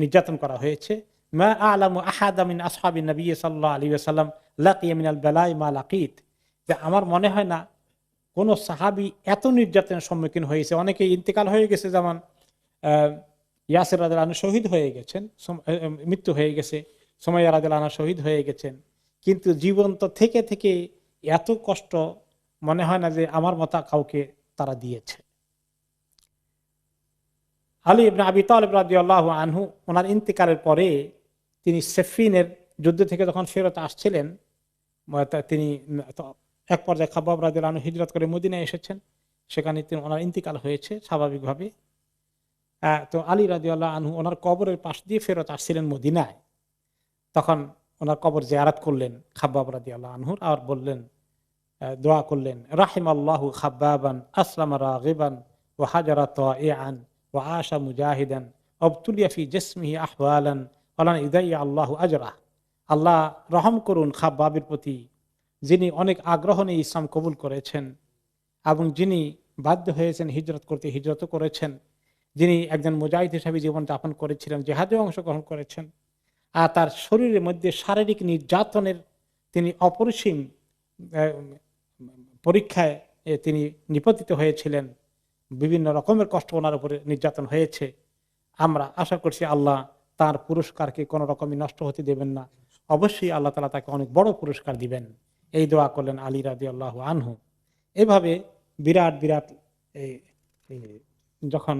নির্যাতন করা হয়েছে। মা আ'লামু আহাদা মিন আসহাবিন নবী সাল্লাল্লাহু আলাইহি ওয়াসাল্লাম লাকিয়া মিনাল বালাই মা লাকিত, যে আমার মনে হয় না কোন সাহাবী এত নির্যাতনের সম্মুখীন হয়েছে। অনেকে ইন্তেকাল হয়ে গেছে, যেমন ইয়াসির রাদিয়াল্লাহু আনহু শহীদ হয়ে গেছেন, মৃত্যু হয়ে গেছে, সুমাইয়া রাদিয়াল্লাহু আনহা শহীদ হয়ে গেছেন, কিন্তু জীবন্ত থেকে থেকে এত কষ্ট মনে হয় না যে আমার মতো কাউকে তারা দিয়েছে। আলী ইবনে আবি তালিব রাদিয়াল্লাহু আনহু ওনার ইন্তেকালের পরে তিনি সিফফিনের যুদ্ধ থেকে যখন ফেরত আসছিলেন, তিনি এক পর্যায়ে খাব্বাব রাদিয়াল্লাহু আনহু হিজরত করে মদিনায় এসেছেন, সেখানে তিনি ওনার ইন্তেকাল হয়েছে স্বাভাবিকভাবে। তো আলী রাদিয়াল্লাহু আনহু ওনার কবরের পাশ দিয়ে ফেরত আসছিলেন মদিনায়, তখন ওনার কবর জিয়ারত করলেন খাব্বাব রাদিয়াল্লাহু আনহু, আর বললেন, দোয়া করলেন, রাহিমাল্লাহু খাব্বাবান আসলামা রাগিবান ওয়া হাজারা তাইআন ওয়া আশা মুজাহিদান আবতুলিয়া ফি জিসমিহি আহওয়ালান ওয়ালান ইদাইয়া আল্লাহু আজরা। আল্লাহ রহম করুন খাব্বাবের প্রতি, যিনি অনেক আগ্রহ নিয়ে ইসলাম কবুল করেছেন এবং যিনি বাধ্য হয়েছেন হিজরত করতে, হিজরত করেছেন, যিনি একজন মুজাহিদ হিসাবে জীবন যাপন করেছিলেন, জিহাদে অংশগ্রহণ করেছেন, আর তার শরীরের মধ্যে শারীরিক নির্যাতনের তিনি অপরিসীম পরীক্ষায় তিনি নিপতিত হয়েছিলেন, বিভিন্ন রকমের কষ্ট ওনার উপরে নির্যাতন হয়েছে। আমরা আশা করছি আল্লাহ তার পুরস্কারকে কোনো রকমই নষ্ট হতে দেবেন না, অবশ্যই আল্লাহ তাআলা তাকে অনেক বড় পুরস্কার দিবেন, এই দোয়া করলেন আলী রাদিয়াল্লাহু আনহু। এভাবে বিরাট বিরাট যখন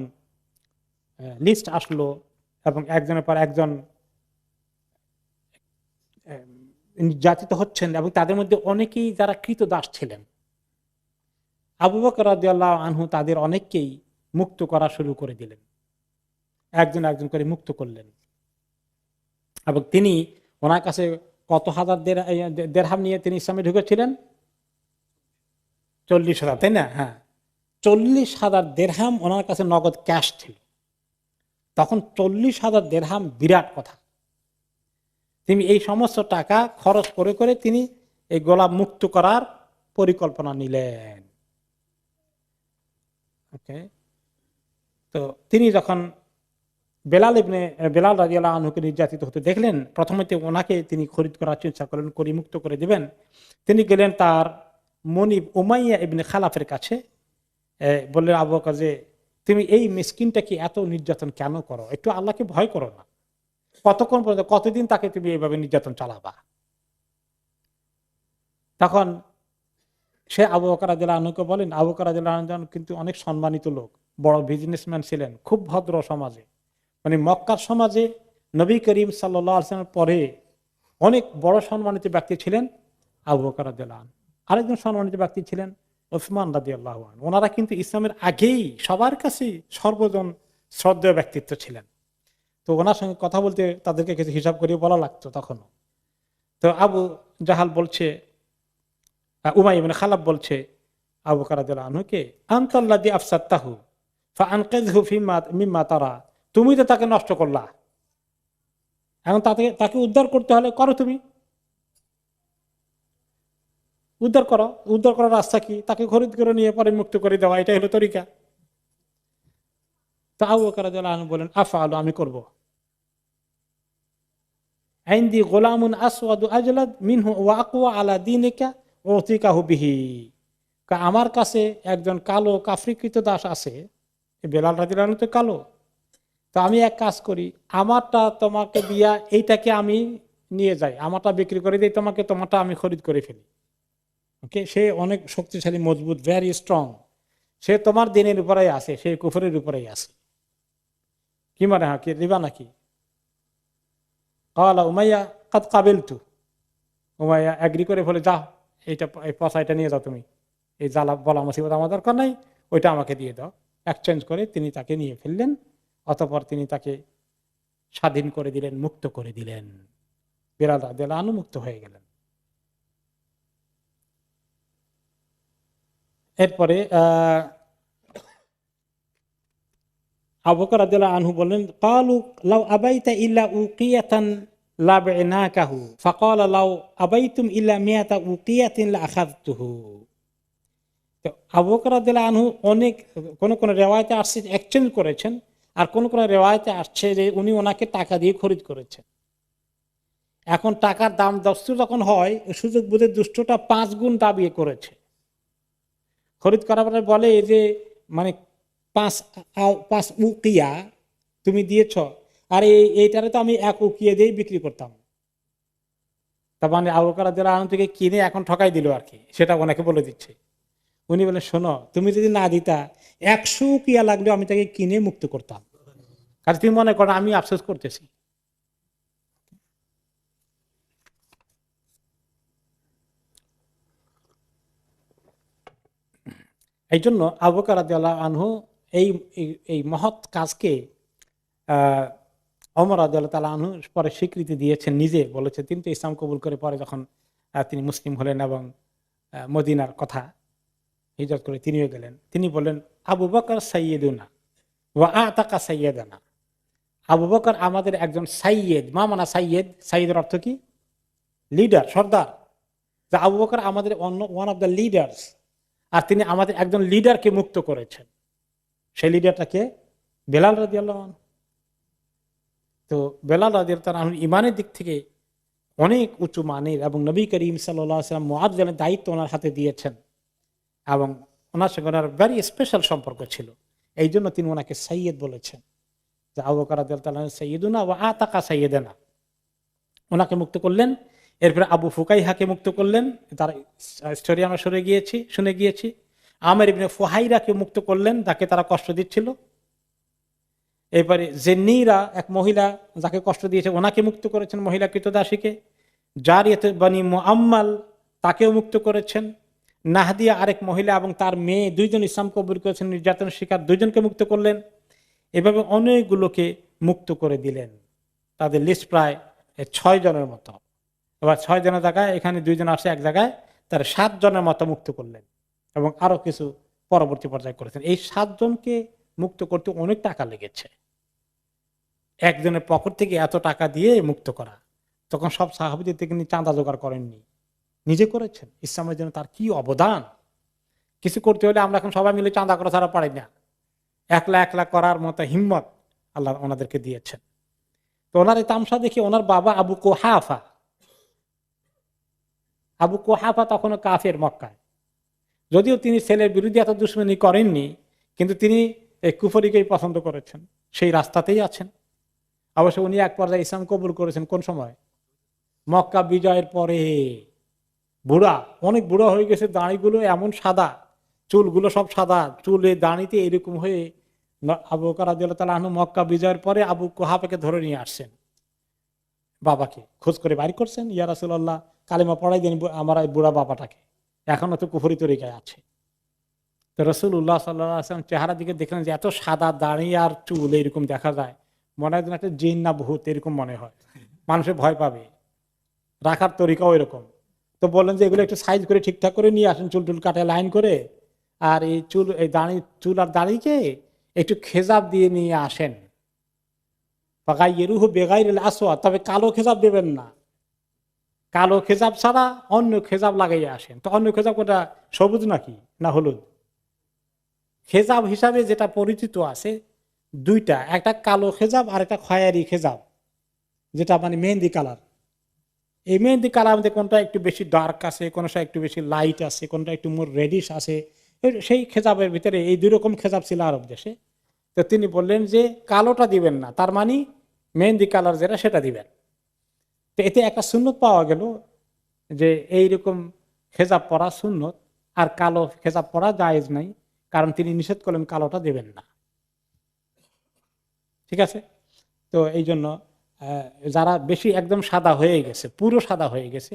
লিস্ট আসলো এবং একজনের পর একজন নির্যাতিত হচ্ছেন এবং তাদের মধ্যে অনেকেই যারা কৃতদাস ছিলেন, আবু বকর রাদিয়াল্লাহু আনহু তাদের অনেককেই মুক্ত করা শুরু করে দিলেন, একজন একজন করে মুক্ত করলেন। এবং তিনি ওনার কাছে কত হাজার দেরহাম নিয়ে তিনি ইসলামে ঢুকেছিলেন? 40,000, তাই না? হ্যাঁ, 40,000 দেরহাম ওনার কাছে নগদ ক্যাশ ছিল। তখন 40,000 দেরহাম বিরাট কথা। তিনি এই সমস্ত টাকা খরচ করে করে তিনি এই গোলাম মুক্ত করার পরিকল্পনা নিলেন। ওকে, তো তিনি যখন বেলাল রাদিয়াল্লাহু আনহুকে নির্যাতিত হতে দেখলেন, প্রথমে ওনাকে তিনি খরিদ করার চেষ্টা করলেন, করি মুক্ত করে দিবেন। তিনি গেলেন তার মনিব উমাইয়া ইবনে খালাফের কাছে, বললেন, আবু বকর, যে তুমি এই মিসকিনটাকে এত নির্যাতন কেন করো? একটু আল্লাহকে ভয় করো না? কতক্ষণ পর্যন্ত, কতদিন তাকে তুমি এইভাবে নির্যাতন চালাবা? তখন সে আবু বকর রাদিয়াল্লাহু আনহুকে বলেন, আবু বকর রাদিয়াল্লাহু আনহু কিন্তু অনেক সম্মানিত লোক, বড় বিজনেসম্যান ছিলেন, খুব ভদ্র সমাজে, মানে মক্কার সমাজে নবী করিম সাল্লাল্লাহু আলাইহি ওয়াসাল্লামের পরে অনেক বড় সম্মানিত ব্যক্তি ছিলেন আবু বকর রাদিয়াল্লাহু আনহু। আরেকজন সম্মানিত ব্যক্তি ছিলেন ওসমান রাদিয়াল্লাহু আনহু। ওনারা কিন্তু ইসলামের আগেই সবার কাছে সর্বজন শ্রদ্ধেয় ব্যক্তিত্ব ছিলেন। তো ওনার সঙ্গে কথা বলতে তাদেরকে কিছু হিসাব করিয়ে বলা লাগতো তখনও। তো আবু জাহাল বলছে, উমাইয়া ইবনে খালাফ বলছে আবু বকর রাদিয়াল্লাহু আনহুকে, আনতাল্লাযী আফসাদতাহু ফাআনকিযহু মিম্মা তারা, তুমি তো তাকে নষ্ট করলা, এখন তাকে উদ্ধার করতে হলে করো, তুমি উদ্ধার করো। উদ্ধার করার রাস্তা কি? তাকে খরিদ করে নিয়ে পরে মুক্ত করে দেওয়া, এটাই হলো তরিকা। তো আবু বকর রাদিয়াল্লাহু আনহু বলেন, আফআলু, আমি করব। ইনদি গোলামুন আসওয়াদু আজলাদ মিনহু ওয়া আকওয়া আলা দীনিকা উতিকাহু বিহি, আমার কাছে একজন কালো কাফরিকৃত দাস আছে, বেলাল রাদিয়াল্লাহু আনহু তো কালো, তো আমি এক কাজ করি, আমারটা তোমাকে দিয়া এইটাকে আমি নিয়ে যাই, আমারটা বিক্রি করে দিই তোমাকে, তোমারটা আমি খরিদ করে ফেলি। ওকে, সে অনেক শক্তিশালী, মজবুত, ভেরি স্ট্রং, সে তোমার দিনের উপরেই আছে, সে কুফরের উপরেই আছে, কি মানে কি দিবা নাকি? ক্বালা উমাইয়া কাদ কাবিলতু, উমাইয়া এগ্রি করে বলে, যাও এইটা এই পচাইটা নিয়ে যাও তুমি, এই জ্বালা বলা মুসিবত আমার দরকার নাই, ওইটা আমাকে দিয়ে দাও। এক্সচেঞ্জ করে তিনি তাকে নিয়ে ফেললেন। অতঃপর তিনি তাকে স্বাধীন করে দিলেন, মুক্ত করে দিলেন। বিলাল রাদিয়াল্লাহু আনহু মুক্ত হয়ে গেলেন। এরপরে আবু বকর রাদিয়াল্লাহু আনহু বললেন, ক্বালু লাউ আবাইতা ইল্লা উকিয়াতান লাবনাকাহু ফাকালা লাউ আবাইতুম ইল্লা মিয়াতা উকিয়াতিন লাআখাযতুহু। তো আবু বকর রাদিয়াল্লাহু আনহু অনেক কোন রিওয়ায়াতে আসছে এক্সচেঞ্জ করেছেন, আর কোন রিওয়ায়াতে আসছে যে উনি ওনাকে টাকা দিয়ে খরিদ করেছেন। এখন টাকার দাম দস্তুর যখন হয়, সুযোগ বুঝে দুষ্টটা 5 গুণ দাবি করেছে। খরিদ করার পরে বলে যে মানে 5 উকিয়া তুমি দিয়েছ, আর এইটারে তো আমি 1 উকিয়া দিয়ে বিক্রি করতাম। তার মানে আবু বকর রাদিয়াল্লাহু আনহু থেকে কিনে এখন ঠকাই দিল আর কি, সেটা ওনাকে বলে দিচ্ছে। উনি বলেন, শোনো, তুমি যদি না দিতা 100 উকিয়া লাগলেও আমি তাকে কিনে মুক্ত করতাম। কারণ তুমি মনে করো আমি আফসোস করতেছি। এই জন্য আবু বকর রাদিয়াল্লাহু আনহু এই এই মহৎ কাজকে ওমর রাদিয়াল্লাহু তাআলা আনহু পরে স্বীকৃতি দিয়েছেন, নিজে বলেছে। তিনি তো ইসলাম কবুল করে পরে যখন তিনি মুসলিম হলেন এবং মদিনার কথা হিজরত করে তিনিও গেলেন, তিনি বললেন, আবু বকর সাইয়্যিদুনা ওয়া আতাকা সাইয়্যিদানা। আবু বকর আমাদের একজন সাইয়্যিদ। মা মানা সাইয়্যিদ, সাইয়্যিদের অর্থ কি? লিডার, সর্দার। যে আবু বকর আমাদের ওয়ান অফ দ্য লিডার্স, আর তিনি আমাদের একজন লিডারকে মুক্ত করেছেন। সেই লিডারটাকে বেলাল রাদিয়াল্লাহু আনহু। তো বেলাল রাদিয়াল্লাহু আনহু ইমানের দিক থেকে অনেক উঁচু মানের, এবং নবী করিম সাল্লাল্লাহু আলাইহি ওয়াসাল্লাম মুআযের দায়িত্ব ওনার হাতে দিয়েছেন, এবং ওনার সঙ্গে ওনার ভেরি স্পেশাল সম্পর্ক ছিল। এই জন্য তিনি ওনাকে সাইয়্যিদ বলেছেন, যে আবু বকর রাদিয়াল্লাহু আনহু সাইয়্যিদুনা ওয়া আতাকা সাইয়্যিদানা। ওনাকে মুক্ত করলেন। এরপরে আবু ফুকাইহাকে মুক্ত করলেন, তার স্টোরি আমরা শুনে গিয়েছি। আমের ইবনে ফুহাইরাকে মুক্ত করলেন, যাকে তারা কষ্ট দিচ্ছিল। এরপরে জেন্নিরা, এক মহিলা যাকে কষ্ট দিয়েছে, ওনাকে মুক্ত করেছেন, মহিলা কৃতদাসীকে। জারিয়াত বনি মুআম্মাল, তাকেও মুক্ত করেছেন। নাহদিয়া আরেক মহিলা এবং তার মেয়ে, 2 জন ইসলাম কবুল করেছেন, নির্যাতনের শিকার 2 জনকে মুক্ত করলেন। এভাবে অনেকগুলোকে মুক্ত করে দিলেন। তাদের লিস্ট প্রায় 6 জনের মতো। এবার 6 জনের জায়গায় এখানে 2 জন আসে এক জায়গায়, তার 7 জনের মতো মুক্ত করলেন, এবং আরো কিছু পরবর্তী পর্যায়ে করেছেন। এই 7 জনকে মুক্ত করতে অনেক টাকা লেগেছে। একজনের পকেট থেকে এত টাকা দিয়ে মুক্ত করা, তখন সব সাহাবীদের থেকে চাঁদা জোগাড় করেননি, নিজে করেছেন। ইসলামের জন্য তার কি অবদান! কিছু করতে হলে আমরা এখন সবাই মিলে চাঁদা করা ছাড়া পারি না। একলা একলা করার মতো হিম্মত আল্লাহ ওনাদেরকে দিয়েছেন। তো ওনার এই তামসা দেখে ওনার বাবা আবু কোহাফা তখনও কাফের মক্কায়। যদিও তিনি ছেলের বিরুদ্ধে এত দুশমনী করেননি, কিন্তু তিনি এই কুফরিকেই পছন্দ করেছেন, সেই রাস্তাতেই আছেন। অবশ্য উনি এক পর্যায়ে ইসলাম কবুল করেছেন কোন সময়? মক্কা বিজয়ের পরে। বুড়া, অনেক বুড়া হয়ে গেছে, দাড়িগুলো এমন সাদা, চুলগুলো সব সাদা, চুলে দাড়িতে এরকম হয়ে আবু বকর রাদিয়াল্লাহু তাআলা আনহু মক্কা বিজয়ের পরে আবু কোহাফাকে ধরে নিয়ে আসছেন, বাবাকে খোঁজ করে বাড়ি করছেন। ইয়া রাসূলুল্লাহ, কালেমা পড়াই দেন আমার বুড়া বাবাটাকে, এখনো তো কুফরি তরিকায় আছে। তো রাসূলুল্লাহ সাল্লাল্লাহু আলাইহি ওয়াসাল্লাম চেহারা দিকে দেখলেন যে এত সাদা দাড়ি আর চুল এরকম দেখা যায়, মনে হয় একটা জিন না ভূত এরকম মনে হয়, মানুষের ভয় পাবে, রাখার তরিকাও এরকম। তো বললেন যে এগুলো একটু সাইজ করে ঠিকঠাক করে নিয়ে আসেন, চুল টুল কাটে লাইন করে, আর এই চুল আর দাড়িকে একটু খেজাব দিয়ে নিয়ে আসেন। ফাগাইয়িরুহু বিগাইরিল আসওয়াদ, তবে কালো খেজাব দেবেন না, কালো খেজাব ছাড়া অন্য খেজাব লাগাইয়া আসেন। তো অন্য খেজাব কোনটা, সবুজ নাকি না হলুদ? খেজাব হিসাবে যেটা পরিচিত আছে 2টা, একটা কালো খেজাব আর একটা খয়েরি খেজাব, যেটা মানে মেহেন্দি কালার। এই মেহেন্দি কালার মধ্যে কোনটা একটু বেশি ডার্ক আছে, কোনটা একটু বেশি লাইট আছে, কোনটা একটু মোর রেডিশ আছে। সেই খেজাবের ভিতরে এই 2 রকম খেজাব ছিল আরব দেশে। তো তিনি বললেন যে কালোটা দিবেন না, তার মানে মেহেন্দি কালার যেটা সেটা দিবেন। তো এতে একটা সুন্নত পাওয়া গেল যে এইরকম খেজাব পরা সুন্নত, আর কালো খেজাব পরা জায়েজ নাই, কারণ তিনি নিষেধ করলেন কালোটা দেবেন না। ঠিক আছে। তো এই জন্য যারা বেশি একদম সাদা হয়ে গেছে, পুরো সাদা হয়ে গেছে,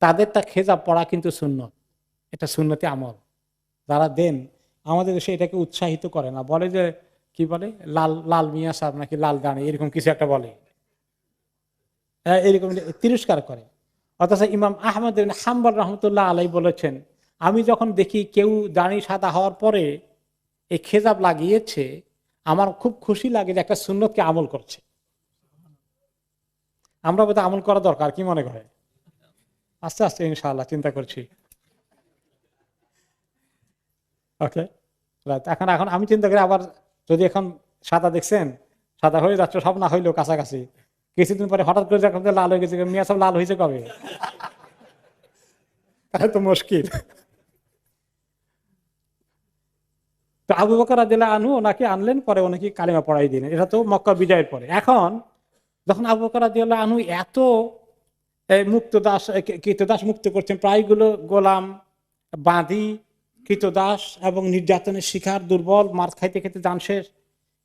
তাদেরটা খেজাব পড়া কিন্তু সুন্নত, এটা সুন্নতি আমল। যারা দেন আমাদের দেশে এটাকে উৎসাহিত করে না, বলে যে কি বলে লাল লাল মিয়া সাহেব নাকি লাল দাঁড়ি এরকম কিছু একটা বলে, এরকম তিরস্কার করে। অথচ ইমাম আহমদ ইবনে হাম্বল রহমতুল্লাহ আলাই বলেছেন, আমি যখন দেখি কেউ দাঁড়ি সাদা হওয়ার পরে এই খেজাব লাগিয়েছে, আমার খুব খুশি লাগে যে একটা সুন্নতকে আমল করছে। আমরা বোধহয় আমল করা দরকার, কি মনে করে? আস্তে আস্তে ইনশাআল্লাহ চিন্তা করছি। ওকে, এখন এখন আমি চিন্তা করি আবার, যদি এখন সাদা দেখছেন সাদা হয়ে যাচ্ছে, সব না হইলেও কাছাকাছি, কিছুদিন পরে হঠাৎ করে যখন লাল হয়ে গেছে, মিয়া সব লাল হয়েছে কবে? তাহলে তো মুশকিল। তো আবু বকর রাদিয়াল্লাহু আনহু ওনাকে আনলেন, পরে ওনাকে কালিমা পড়াই দিলেন। এটা তো মক্কা বিজয়ের পরে। এখন যখন আবু বকর রাদিয়াল্লাহু আনহু এত মুক্তদাস কৃতদাস মুক্ত করছেন, প্রায়গুলো গোলাম, বাঁধি, কৃতদাস এবং নির্যাতনের শিকার, দুর্বল, মার খাইতে খেতে যান শেষ,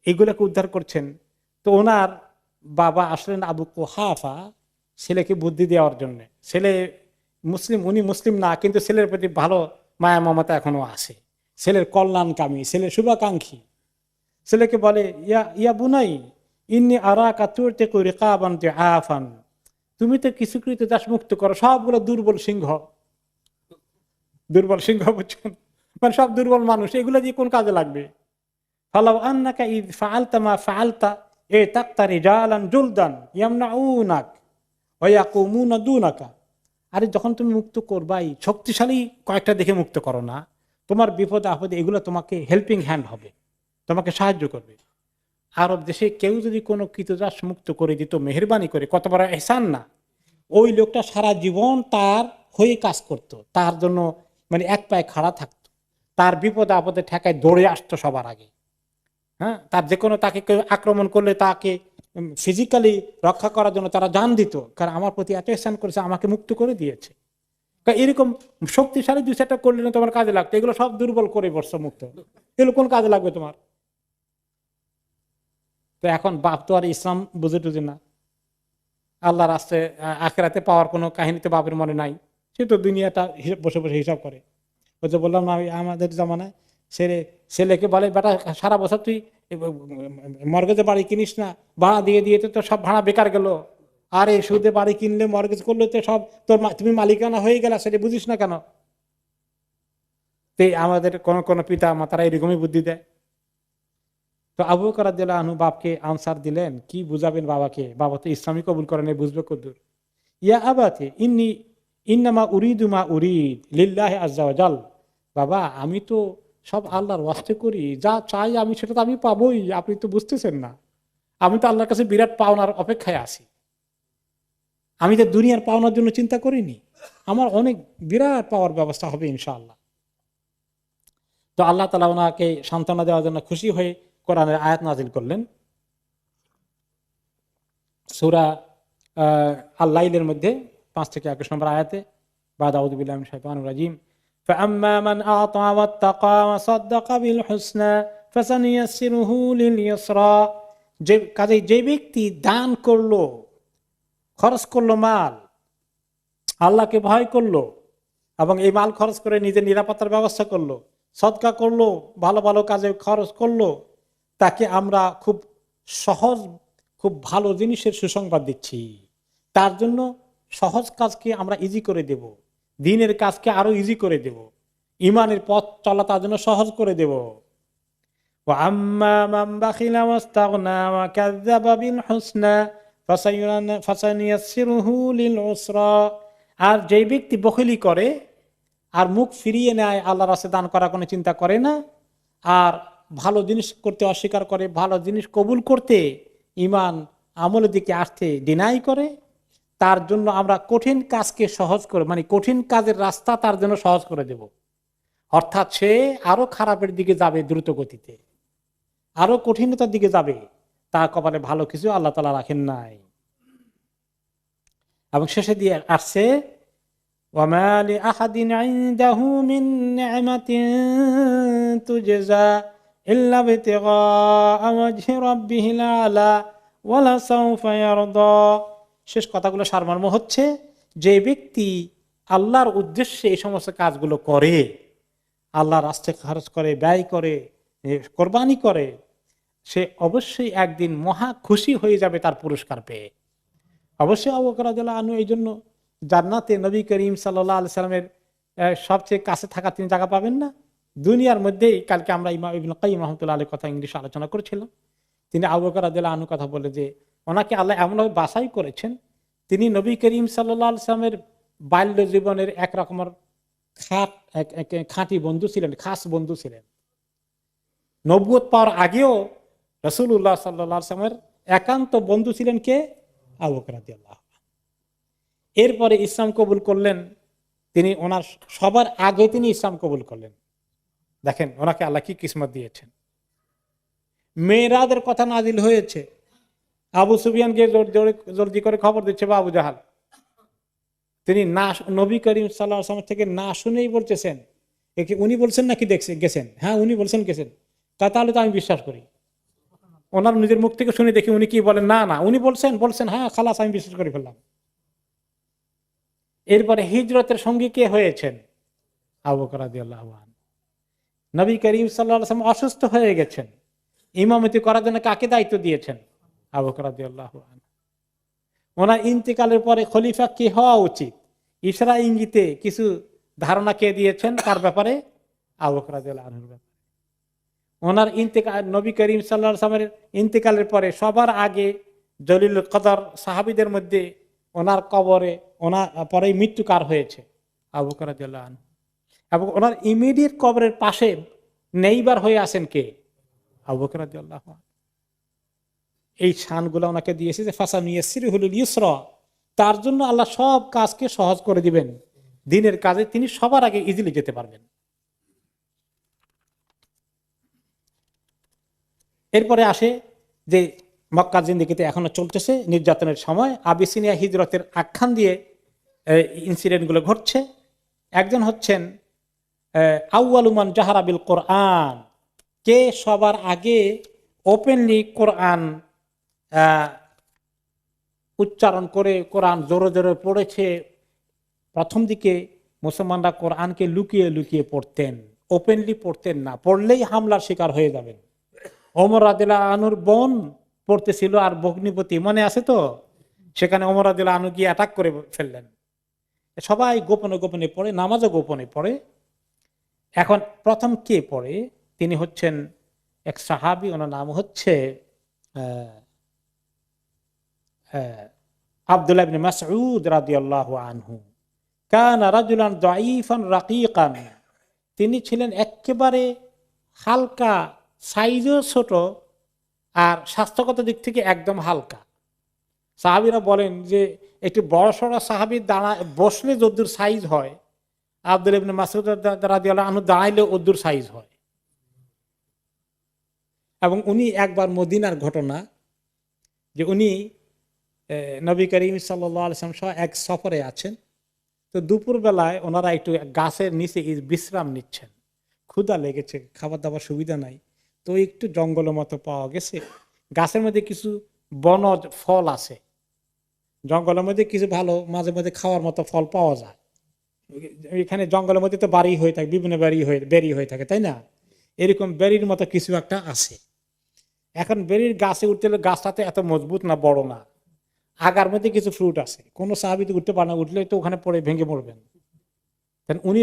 এগুলোকে উদ্ধার করছেন। তো ওনার বাবা আসলেন আবু কুহাফা ছেলেকে বুদ্ধি দেওয়ার জন্য। ছেলে মুসলিম, উনি মুসলিম না, কিন্তু ছেলের প্রতি ভালো মায়া মমতা এখনো আছে, ছেলের কল্যাণকামী, ছেলের শুভাকাঙ্ক্ষী। ছেলেকে বলে, ইয়া ইয়া বুনাই ইন্নি আরাকা তুরতিকু রিকাবান দিআফান, তুমি তো কিছু কৃতদাস মুক্ত করো, সবগুলো দুর্বল সিংহ। দুর্বল সিংহ বুঝছেন, মানে সব দুর্বল মানুষ, এগুলো দিয়ে কোন কাজে লাগবে? ফালাউ আন্নাকা ইয ফাআলতা মা ফাআলতা ইতাক্তা রিজালান জুলদান ইয়ামনাউনাক ওয়া ইয়াকুমুনা দুনাকা। আরে যখন তুমি মুক্ত করবাই, শক্তিশালী কয়েকটা দেখে মুক্ত করো না, তোমার বিপদে আপদে এগুলো তোমাকে হেল্পিং হ্যান্ড হবে, তোমাকে সাহায্য করবে। আরব দেশে কেউ যদি কোনো কৃতদাস মুক্ত করে দিত মেহেরবানি করে, কত বড় এহসান না? ওই লোকটা সারা জীবন তার হয়ে কাজ করত, তার জন্য মানে এক পায়ে খাড়া থাকতো, তার বিপদে আপদে ঠেকায় দৌড়ে আসতো সবার আগে। হ্যাঁ, তার যে কোনো, তাকে কেউ আক্রমণ করলে তাকে ফিজিক্যালি রক্ষা করার জন্য তারা জান দিত, কারণ আমার প্রতি এত এহসান করেছে, আমাকে মুক্ত করে দিয়েছে। এরকম শক্তিশালী দুই চারটা করলে না তোমার কাজে লাগতো, এগুলো সব দুর্বল করে বসছো মুক্ত, এগুলো কোন কাজে লাগবে তোমার? তো এখন বাপ তো আর ইসলাম বুঝে টুঝে না, আল্লাহ রাস্তায় আখেরাতে পাওয়ার কোনো কাহিনী তো বাপের মনে নাই, সে তো দুনিয়াটা বসে বসে হিসাব করে। ওই যে বললাম না, আমাদের জামানায় ছেলেকে বলে, বেটা সারা বছর তুই মর্গেজে বাড়ি কিনিস না, ভাড়া দিয়ে দিয়ে তো সব ভাড়া বেকার গেল। আর এই সুদে বাড়ি কিনলে, মর্গেজ করলে তো সব তোর, তুমি মালিকানা হয়ে গেলা, সেটা বুঝিস না কেন? তো আমাদের কোন কোন পিতা মাতারা এরকমই বুদ্ধি দেয়। তো আবু বকর রাদিয়াল্লাহু আনহু বাপকে আনসার দিলেন, কি বুঝাবেন বাবাকে? বাবা তো ইসলামী কবুল করেন, বুঝবে কদ্দুর? ইয়া আবাতে ইন্নি ইন্নামা উরিদু মা উরিদ লিল্লাহি আযজা ওয়া জাল। বাবা, আমি তো সব আল্লাহর ওয়াস্তে করি, যা চাই আমি সেটা তো আমি পাবোই, আপনি তো বুঝতেছেন না? আমি তো আল্লাহর কাছে বিরাট পাওনার অপেক্ষায় আছি, আমি তো দুনিয়ার পাওনার জন্য চিন্তা করিনি, আমার অনেক বিরাট পাওয়ার ব্যবস্থা হবে ইনশাআল্লাহ। তো আল্লাহ তাআলা ওনাকে সান্ত্বনা দেওয়ার জন্য খুশি হয়ে কোরআনের আয়াত নাজিল করলেন। সূরা আল-লাইলের মধ্যে 5 থেকে 21 নম্বর আয়াতে, বাদ আউযু বিল্লাহি মিনাশ শাইতানির রাজীম, ফাআম্মা মান আ'তা ওয়াত্তাকা ওয়া সাদ্দাকা বিল হুসনা ফাসানুয়াসসিরুহু লিল ইউসরা। যে ব্যক্তি দান করলো, খরচ করলো মাল, আল্লাহকে ভয় করলো এবং এই মাল খরচ করে নিজের নিরাপত্তার ব্যবস্থা করলো, সদকা করলো, ভালো ভালো কাজে খরচ করলো, তাকে আমরা খুব সহজ, খুব ভালো জিনিসের সুসংবাদ দিচ্ছি। তার জন্য সহজ কাজকে আমরা ইজি করে দেব, দ্বীনের কাজকে আরো ইজি করে দেব, ইমানের পথ চলা তার জন্য সহজ করে দেব। ওয়া আম্মা মান বাখিলা ওয়াস্তাগনা ওয়া কাযযাবা বিল হুসনা ফাসানুয়াসসিরুহু লিল উসরা। আর যেই ব্যক্তি বখিলি করে আর মুখ ফিরিয়ে নেয়, আল্লাহর রাস্তায় দান করার কোনো চিন্তা করে না, আর ভালো জিনিস করতে অস্বীকার করে, ভালো জিনিস কবুল করতে, ইমান আমলের দিকে আসতে ডিনাই করে, তার জন্য আমরা কঠিন কাজকে সহজ করে, মানে কঠিন কাজের রাস্তা তার জন্য সহজ করে দেব। অর্থাৎ সে আরো খারাপের দিকে যাবে দ্রুত গতিতে, আরো কঠিনতার দিকে যাবে, তার কপালে ভালো কিছু আল্লাহ তাআলা রাখেন নাই। এবং শেষে দিয়ে আসছে, ওয়ামা লিআহাদিন ইনদাহু মিন নি'মাতিন তুজজা ইল্লা বিতিগা ওয়াজহি রাব্বিহিল আলা ওয়ালা সাউফা ইয়ারদা। শেষ কথাগুলো সারমর্ম হচ্ছে, যে ব্যক্তি আল্লাহর উদ্দেশ্যে এই সমস্ত কাজগুলো করে, আল্লাহর রাস্তায় খরচ করে, ব্যয় করে, কোরবানি করে, সে অবশ্যই একদিন মহা খুশি হয়ে যাবে তার পুরস্কার পেয়ে। অবশ্যই আবু বকর রাদিয়াল্লাহু আনহু এই জন্য জান্নাতে নবী করিম সাল্লাল্লাহু আলাইহি সাল্লামের সবচেয়ে কাছে থাকা তিনি জায়গা পাবেন না দুনিয়ার মধ্যেই। কালকে আমরা ইমাম ইবনে কাইয়্যিম রাহমাতুল্লাহ আলাইহির কথা ইংলিশে আলোচনা করেছিলাম। তিনি আবু বকর রাদিয়াল্লাহু আনহু কথা বলে যে ওনাকে আল্লাহ এমনভাবে বাছাই করেছেন, তিনি নবী করিম সাল্লাল্লাহু আলাইহি সাল্লামের বাল্য জীবনের এক রকমের খাঁটি বন্ধু ছিলেন, খাস বন্ধু ছিলেন। নবুয়ত পাওয়ার আগেও রাসূলুল্লাহ সাল্লাল্লাহু আলাইহি সাল্লামের একান্ত বন্ধু ছিলেন কে? আবু বকর রাদিয়াল্লাহু আনহু। এরপরে ইসলাম কবুল করলেন তিনি, ওনার সবার আগে তিনি ইসলাম কবুল করলেন। দেখেন ওনাকে আল্লাহ কি কিসমত দিয়েছেন। মেরাজের কথা নাজিল হয়েছে, আবু সুফিয়ানকে জলদি করে খবর দিচ্ছে বা আবু জাহাল, তিনি না নবী করিম সাল্লাল্লাহু আলাইহি ওয়াসাল্লাম থেকে না শুনেই বলতেছেন, উনি বলছেন নাকি গেছেন? হ্যাঁ উনি বলছেন গেছেন। তাহলে তো আমি বিশ্বাস করি। ওনার নিজের মুখ থেকে শুনে দেখি উনি কি বলেন, না না উনি বলছেন হ্যাঁ খালাস, আমি বিশ্বাস করে ফেললাম। এরপরে হিজরতের সঙ্গী কে হয়েছেন? আবু বকর রাদিয়াল্লাহু আনহু। নবী করিম সাল্লাল্লাহু আলাইহি ওয়াসাল্লাম অসুস্থ হয়ে গেছেন, ইমামতি করার জন্য কাকে দায়িত্ব দিয়েছেন? আবু বকর রাদিয়াল্লাহু আনহু। ওনার ইন্তেকালের পরে খলিফা কে হওয়া উচিত, ইশারা ইঙ্গিতে কিছু ধারণা কে দিয়েছেন তার ব্যাপারে? আবু বকর রাদিয়াল্লাহু আনহুর ব্যাপারে। ওনার ইন্তেকাল, নবী করিম সাল্লাল্লাহু আলাইহি ওয়াসাল্লামের ইন্তেকালের পরে সবার আগে জলিলুল কদর সাহাবীদের মধ্যে ওনার কবরে ওনার পরে মৃত্যু কার হয়েছে? আবু বকর রাদিয়াল্লাহু আনহু। এবং ওনার ইমিডিয়েট কবরের পাশে নেইবার হয়ে আছেন কে? আবু বকর রাদিয়াল্লাহু আনহু। এই শানগুলো ওনাকে দিয়েছে যে ফাসানুয়াসসিরুহুল ইউসরা, তার জন্য আল্লাহ সব কাজকে সহজ করে দিবেন। দিনের কাজে তিনি সবার আগে ইজিলি যেতে পারবেন। এরপরে আসে যে মক্কা জিন্দেগিতে এখনো চলতেছে নির্যাতনের সময়, আবিসিনিয়া হিজরতের আখ্যান দিয়ে ইনসিডেন্টগুলো ঘটছে। একজন হচ্ছেন আউয়ালু মান জাহারা বিল কোরআন, কে সবার আগে ওপেনলি কোরআন উচ্চারণ করে কোরআন জোরে জোরে পড়েছে। প্রথম দিকে মুসলমানরা কোরআনকে লুকিয়ে লুকিয়ে পড়তেন, ওপেনলি পড়তেন না, পড়লেই হামলার শিকার হয়ে যাবেন। ওমর রাদিয়াল্লাহু আনহুর বোন পড়তেছিল আর ভগ্নিপতি মনে আছে তো, সেখানে ওমর রাদিয়াল্লাহু আনহু গিয়ে অ্যাটাক করে ফেললেন। সবাই গোপনে গোপনে পড়ে, নামাজও গোপনে পড়ে। এখন প্রথম কে পড়ে? তিনি হচ্ছেন এক সাহাবী, ওনার নাম হচ্ছে আব্দুল্লাহ ইবনে মাসউদ রাদিয়াল্লাহু আনহু। কানা রাজুলান দাঈফান রাকীকান, তিনি ছিলেন একেবারে হালকা, সাইজও ছোট আর স্বাস্থ্যগত দিক থেকে একদম হালকা। সাহাবীরা বলেন যে একটি বড়সড় সাহাবী বসলে যদ্দুর সাইজ হয়, আব্দুল্লাহ ইবনে মাসউদ রাদিয়াল্লাহু আনহু দাঁড়াইলে ওদ্দুর সাইজ হয়। এবং উনি একবার মদিনার ঘটনা, যে উনি নবী করিম সাল্লাল্লাহু আলাইহি ওয়াসাল্লাম সহ এক সফরে আছেন, তো দুপুর বেলায় ওনারা একটু গাছের নিচে বিশ্রাম নিচ্ছেন, ক্ষুধা লেগেছে, খাবার দাবার সুবিধা নাই, তো একটু জঙ্গলের মতো পাওয়া গেছে, গাছের মধ্যে কিছু বনজ ফল আছে, জঙ্গলের মধ্যে কিছু ভালো মাঝে মাঝে খাওয়ার মতো ফল পাওয়া যায়। এখানে জঙ্গলের মধ্যে তো বাড়ি হয়ে থাকে, বিভিন্ন বেরি হয়ে থাকে, তাই না? এরকম বেরির মতো কিছু একটা আছে। এখন বেরির গাছে উঠতে হলে গাছটাতে এত মজবুত না, বড় না, আগার মধ্যে কিছু ফ্রুট আছে, কোনো সাহাবীতে উঠতে পারে না, উঠলে তো ওখানে পড়ে ভেঙে পড়বেন। উনি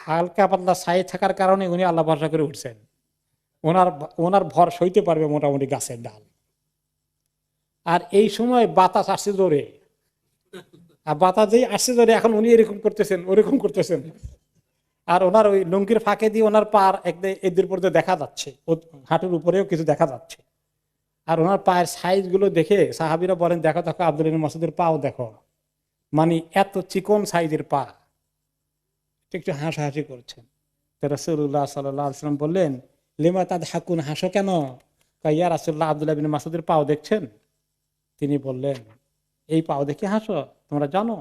হালকা পাতলা ছায়ে থাকার কারণে উনি আল্লাহ ভরসা করে উঠছেন, ওনার ভর সইতে পারবে মোটামুটি গাছের ডাল। আর এই সময় বাতাস আসছে জোরে, আর বাতাস যেই আসছে জোরে, এখন উনি এরকম করতেছেন ওরকম করতেছেন, আর ওনার ওই লুঙ্গির ফাঁকে দিয়ে ওনার পার এদের পর্যন্ত দেখা যাচ্ছে, হাঁটুর উপরেও কিছু দেখা যাচ্ছে। আর ওনার পায়ের সাইজ গুলো দেখে সাহাবীরা বলেন, দেখো দেখো আব্দুল্লাহ ইবনে মাসউদের পাও দেখো, মানে এত চিকন সাইজের পা। একটু হাসাহাসি করছেন। রাসূলুল্লাহ সাল্লাল্লাহু আলাইহি ওয়াসাল্লাম বললেন, লিমা তাদহাকুন, হাসো কেন? ইয়া রাসূলুল্লাহ, আব্দুল্লাহ ইবনে মাসউদের পাও দেখছেন? তিনি বললেন, এই পাও দেখে হাসো? তোমরা জানো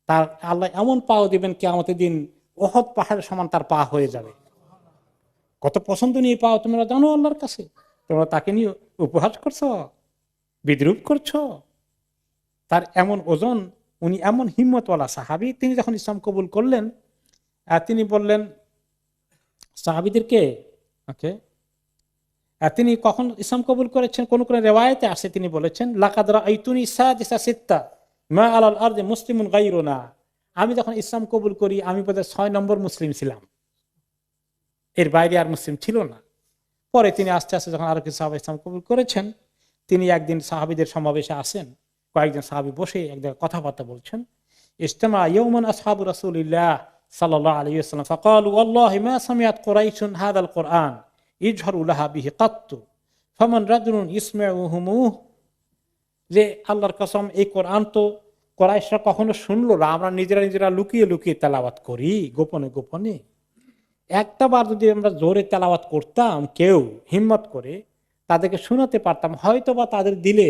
তার আল্লাহ এমন পাও দিবেন কিয়ামতের দিন উহুদ পাহাড়ের সমান তার পা হয়ে যাবে। কত পছন্দ নিয়ে পাও তোমরা জানো আল্লাহর কাছে, তোমরা তাকে নিয়ে উপহাস করছো। বিদ্রুপ করছো? তার এমন ওজন, উনি এমন হিম্মতওয়ালা সাহাবী, তিনি যখন ইসলাম কবুল করলেন, তিনি বললেন সাহাবীদেরকে, ওকে, তিনি কখন ইসলাম কবুল করেছেন, কোন কোন রেওয়ায়েতে আসে তিনি বলেছেন লাকাদ রাআইতুনি সাদিসা সিত্তা মা আলাল আরদি মুসলিমুন গায়রুনা, আমি যখন ইসলাম কবুল করি আমি বোধহয় 6 নম্বর মুসলিম ছিলাম, এর বাইরে আর মুসলিম ছিল না। পরে তিনি আস্তে আস্তে যখন আরো কিছু সাহাবা ইসলাম কবুল করেছেন, তিনি একদিন সাহাবীদের সমাবেশে আসেন, কয়েকজন সাহাবী বসে এক জায়গায় কথাবার্তা বলছেন। ইজতামা ইয়াওমান আসহাবু রাসূলিল্লাহ সাল্লাল্লাহু আলাইহি ওয়াসাল্লাম ফাকালু ওয়াল্লাহি মা সামিআত কুরাইশুন হাযাল কুরআন ইজহারু লাহা বিহি কাত্তু ফামান রাজুলুন ইসমাউহুমু, যে আল্লাহর কসম এই কোরআন তো কুরাইশরা কখনো শুনলো না, আমরা নিজেরা নিজেরা লুকিয়ে লুকিয়ে তেলাওয়াত করি, গোপনে গোপনে। একটা বার যদি আমরা জোরে তেলাওয়াত করতাম, কেউ হিম্মত করে তাদেরকে শোনাতে পারতাম, হয়তো বা তাদের দিলে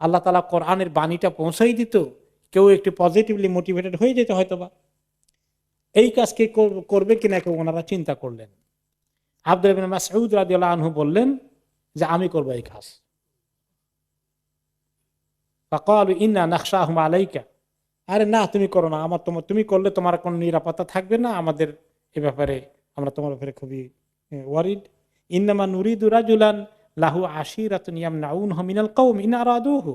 আল্লাহ তাআলা কোরআনের বাণীটা পৌঁছাই দিত, কেউ একটু পজিটিভলি মোটিভেটেড হয়ে যেত হয়তোবা। এই কাজ কে করবে কিনা কেউ ওনারা চিন্তা করলেন। আব্দুল্লাহ ইবনে মাসউদ রাদিয়াল্লাহু আনহু বললেন যে আমি করব এই কাজ। ফাকালু ইন্না নাখশাহুম আলাইকা, আরে না তুমি করো না, তুমি করলে তোমার কোনো নিরাপত্তা থাকবে না, আমাদের এ ব্যাপারে আমরা তোমার ব্যাপারে খুবই ওয়ারিড। ইন্নামা নুরিদু রাজুলান লাহু আশিরাতুন ইয়ামনাউনহু মিনাল কওম ইন আরাদুহু,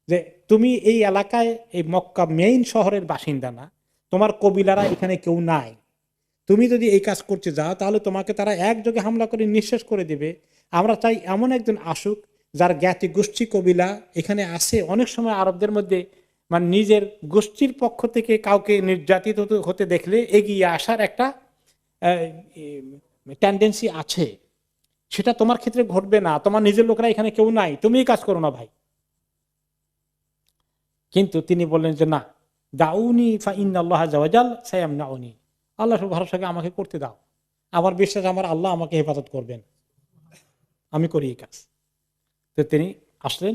যে তুমি এই এলাকায়, এই মক্কা মেইন শহরের বাসিন্দা না, তোমার কবিলারা এখানে কেউ নাই, তুমি যদি এই কাজ করতে যাও তাহলে তোমাকে তারা একযোগে হামলা করে নিঃশেষ করে দিবে। আমরা চাই এমন একজন আসুক যার জ্ঞাতি গোষ্ঠী কবিলা এখানে আসে। অনেক সময় আরবদের মধ্যে মানে নিজের গোষ্ঠীর পক্ষ থেকে কাউকে নির্যাতিত হতে দেখলে এগিয়ে আসার একটা টেন্ডেন্সি আছে, সেটা তোমার ক্ষেত্রে ঘটবে না, তোমার নিজের লোকরা এখানে কেউ নাই, তুমি কাজ করো না ভাই। কিন্তু তিনি বললেন যে না, দাউনি ফা ইন্নাল্লাহ আযজা ওয়া জাল সায়ামনাউনি, আল্লাহ ভরসাকে আমাকে করতে দাও, আমার বিশ্বাস আমার আল্লাহ আমাকে হেফাজত করবেন, আমি করি এই কাজ। তো তিনি আসলেন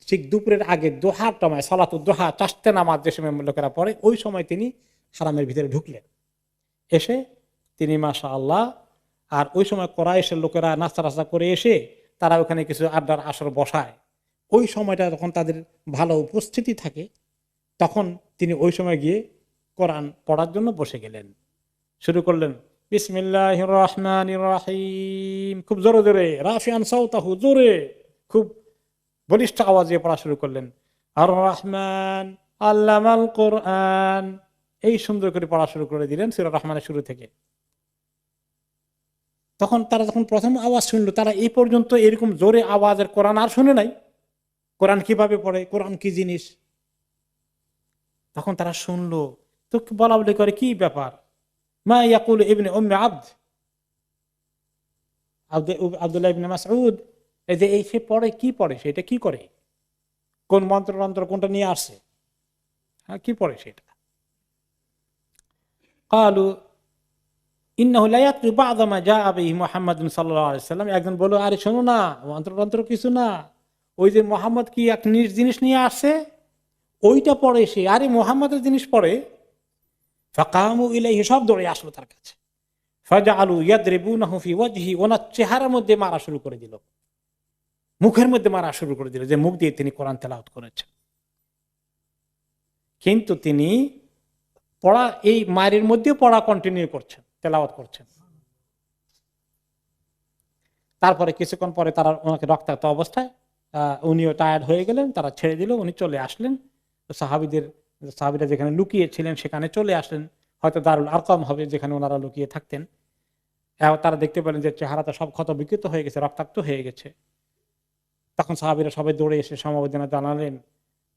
ঠিক দুপুরের আগে দোহার টাইমে, সালাতুদ দোহা, চারটে নামাজ যে সময় লোকেরা পড়ে, ওই সময় তিনি হারামের ভিতরে ঢুকলেন। এসে তিনি মাশাআল্লাহ, আর ওই সময় কুরাইশের লোকেরা নাস্তা টাস্তা করে এসে তারা ওখানে কিছু আড্ডার আসর বসায়, ওই সময়টা যখন তাদের ভালো উপস্থিতি থাকে, তখন তিনি ওই সময় গিয়ে কোরআন পড়ার জন্য বসে গেলেন, শুরু করলেন বিসমিল্লাহির রহমানির রহিম, খুব জোরে জোরে, রাফিআন সাওতাহু, জোরে খুব বলিষ্ঠ আওয়াজে পড়া শুরু করলেন। আর রহমান আল্লামাল কোরআন, এই সুন্দর করে পড়া শুরু করে দিলেন সূরা রহমানের শুরু থেকে। তখন তারা যখন প্রথম আওয়াজ শুনলো, তারা এই পর্যন্ত এরকম জোরে আওয়াজের কোরআন আর শুনে নাই, কোরআন কিভাবে পড়ে, কোরআন কি জিনিস। তখন তারা শুনলো, তো বলা বলি করে কি ব্যাপার, মা ইয়াকুলু ইবনে উম্মে আবদ, আব্দুল্লাহ ইবনে মাসউদ, এই যে এই সে পড়ে, কি পড়ে সেটা, কি করে, কোন মন্ত্র কোনটা নিয়ে আসছে, হ্যাঁ কি পড়ে সেটা। ক্বালু ইন্নাহু লা ইয়াতলু বা'দা মা জাআ বিহি মুহাম্মাদুন সাল্লাল্লাহু আলাইহি ওয়াসাল্লাম, একজন বলল আরে শোনো না, মন্ত্র কিছু না, ওই যে মুহাম্মদ কি এক জিনিস নিয়ে আসছে ওইটা পড়ে সে, আরে মুহাম্মাদের জিনিস পড়ে। ফাকামু ইলাইহি, সব দৌড়ে আসলো তার কাছে। ফাজআলু ইয়াদরিবুনাহু ফি ওয়াজহি, ওনার চেহারার মধ্যে মারা শুরু করে দিল, মুখের মধ্যে মারা শুরু করে দিল, যে মুখ দিয়ে তিনি কোরআন তেলাওয়াত করেছেন। কিন্তু তিনি পড়া, এই মায়ের মধ্যে পড়া কন্টিনিউ করছেন, তেলাওয়াত করছেন। তারপরে কিছুক্ষণ পরে তারা ওনাকে রক্তাক্ত অবস্থায়, উনিও টায়ার্ড হয়ে গেলেন, তারা ছেড়ে দিল, উনি চলে আসলেন। সাহাবীরা যেখানে লুকিয়ে ছিলেন সেখানে চলে আসলেন, হয়তো দারুল আরকাম হবে যেখানে ওনারা লুকিয়ে থাকতেন। তারা দেখতে পেলেন যে চেহারাটা সব ক্ষত বিকৃত হয়ে গেছে, রক্তাক্ত হয়ে গেছে। তখন সাহাবীরা সবাই দৌড়ে এসে সমবেদনা জানালেন,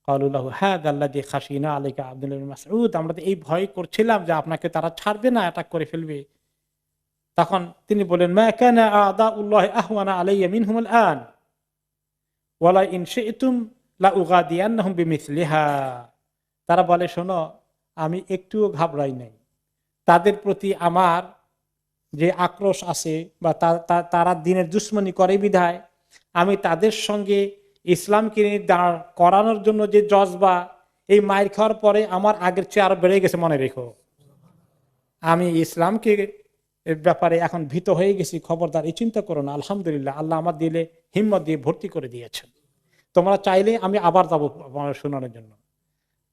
ক্বালুলাহু হাযাল্লাযী খাশিনা আলাইকা আব্দুল্লাহ ইবনে মাসউদ, আমরা তো এই ভয় করছিলাম যে আপনাকে তারা ছাড়বে না, অ্যাটাক করে ফেলবে। তখন তিনি বলেন, মা কানা আ'দাউল্লাহি আহওয়ানা আলাইয়া মিনহুম আল-আন ওয়ালা ইন শি'তুম লা উগাদিয়ান্নাহুম বিমিসলিহা। তারা বলে, শোনো, আমি একটুও ঘাবড়াই নাই, তাদের প্রতি আমার যে আক্রোশ আছে বা তারা দিনের দুশমনি করে বিধায় আমি তাদের সঙ্গে ইসলামকে দাঁড় করানোর জন্য যে জজবা, এই মাইর খাওয়ার পরে আমার আগের চেয়ে আরো বেড়ে গেছে, মনে রেখো। আমি ইসলামকে এর ব্যাপারে এখন ভীত হয়ে গেছি, খবরদার এই চিন্তা করো না, আলহামদুলিল্লাহ আল্লাহ আমার দিলে হিম্মত দিয়ে ভর্তি করে দিয়েছেন, তোমরা চাইলে আমি আবার যাবো শোনানোর জন্য।